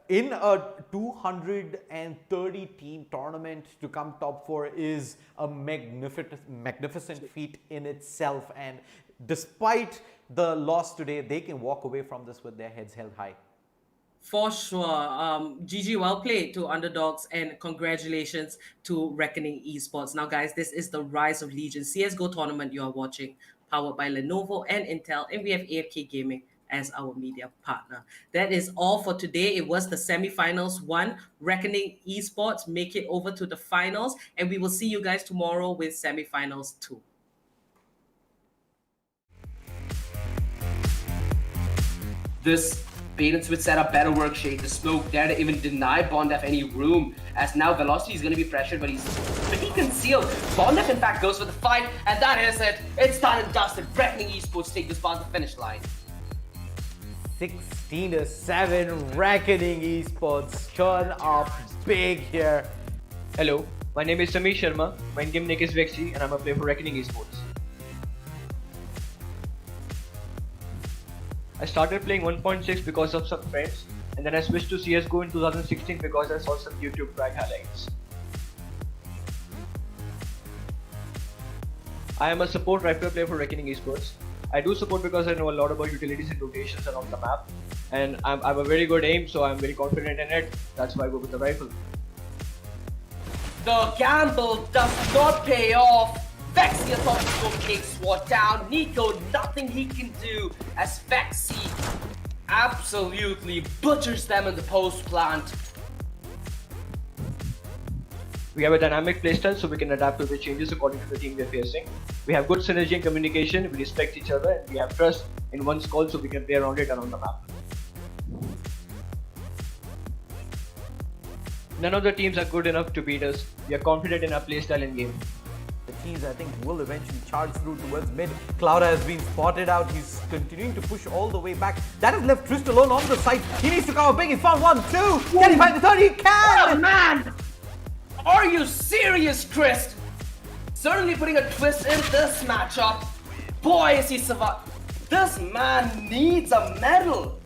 in a 230 team tournament to come top 4 is a magnificent feat in itself, and despite the loss today, they can walk away from this with their heads held high. For sure. GG, well played to underdogs, and congratulations to Reckoning Esports. Now, guys, this is the Rise of Legion CSGO tournament you are watching, powered by Lenovo and Intel, and we have AFK Gaming as our media partner. That is all for today. It was the semifinals 1. Reckoning Esports make it over to the finals, and we will see you guys tomorrow with semifinals 2. This bait and switch setup better work, Shade. The smoke there to even deny Bondef any room, as now Velocity is going to be pressured, but he's pretty concealed. Bondef in fact goes for the fight, and that is it. It's done and dusted. Reckoning Esports take this past the finish line. 16-7, Reckoning Esports turn up big here. Hello, my name is Sameer Sharma, my in-game nick is Vexy, and I'm a player for Reckoning Esports. I started playing 1.6 because of some friends, and then I switched to CSGO in 2016 because I saw some YouTube track highlights. I am a support rifle player for Reckoning Esports. I do support because I know a lot about utilities and rotations around the map, and I'm a very good aim, so I'm very confident in it. That's why I go with the rifle. The gamble does not pay off. Vexy thought he would take SWAT down. Nico, nothing he can do, as Vexy absolutely butchers them in the post plant. We have a dynamic playstyle, so we can adapt to the changes according to the team we are facing. We have good synergy and communication, we respect each other, and we have trust in one's call, so we can play around it around the map. None of the teams are good enough to beat us. We are confident in our playstyle and game. The teams, I think, will eventually charge through towards mid. Clouda has been spotted out. He's continuing to push all the way back. That has left Trist alone on the side. He needs to cover big. He found 1, 2. Can he find the third? He can! Oh, man! Are you serious, Trist? Certainly putting a twist in this matchup. Boy, is he survived. This man needs a medal.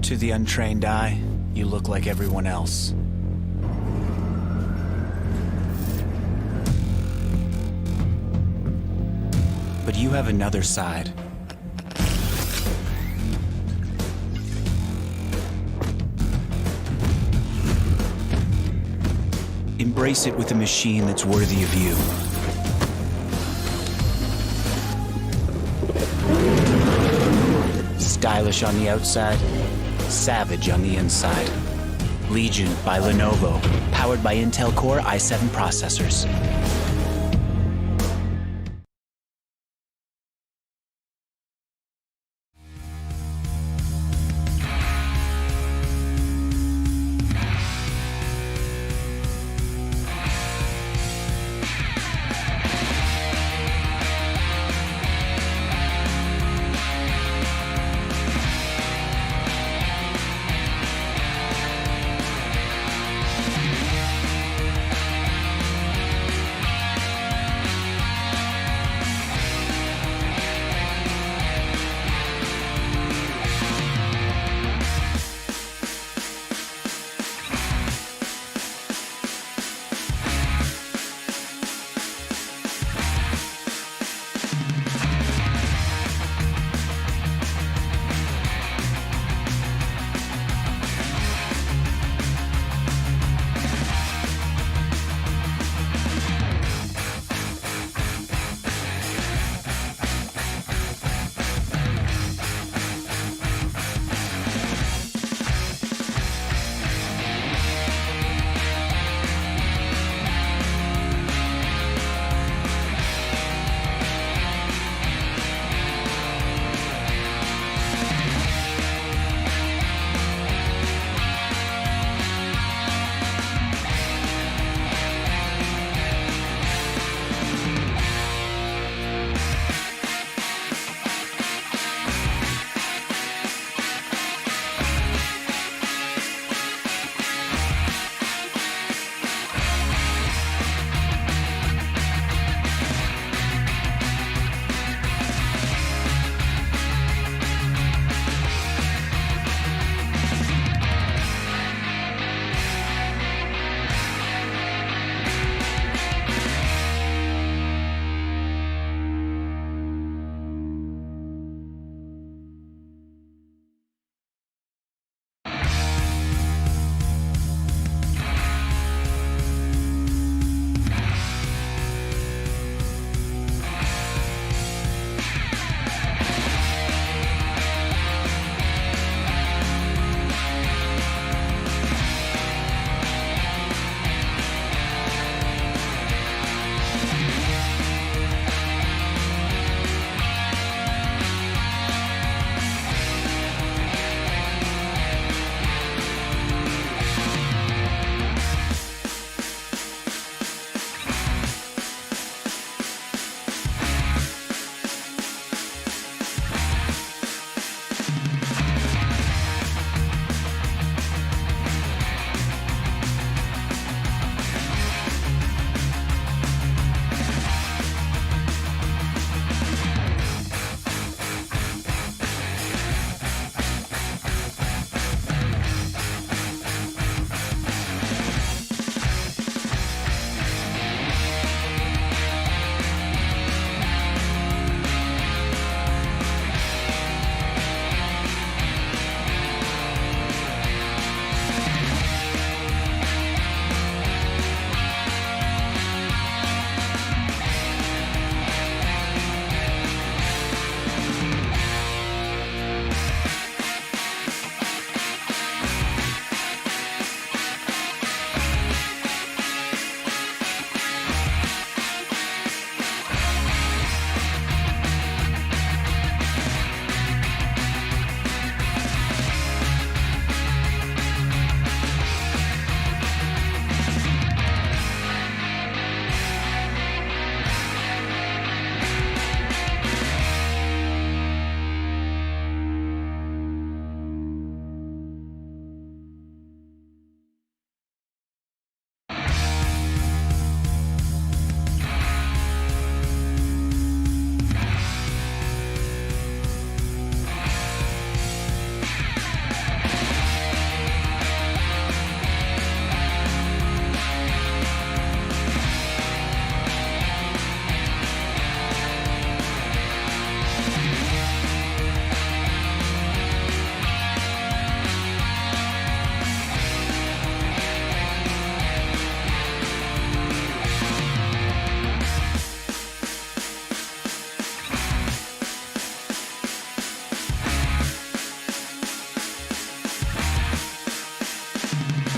To the untrained eye, you look like everyone else. But you have another side. Embrace it with a machine that's worthy of you. Stylish on the outside, savage on the inside. Legion by Lenovo, powered by Intel Core i7 processors.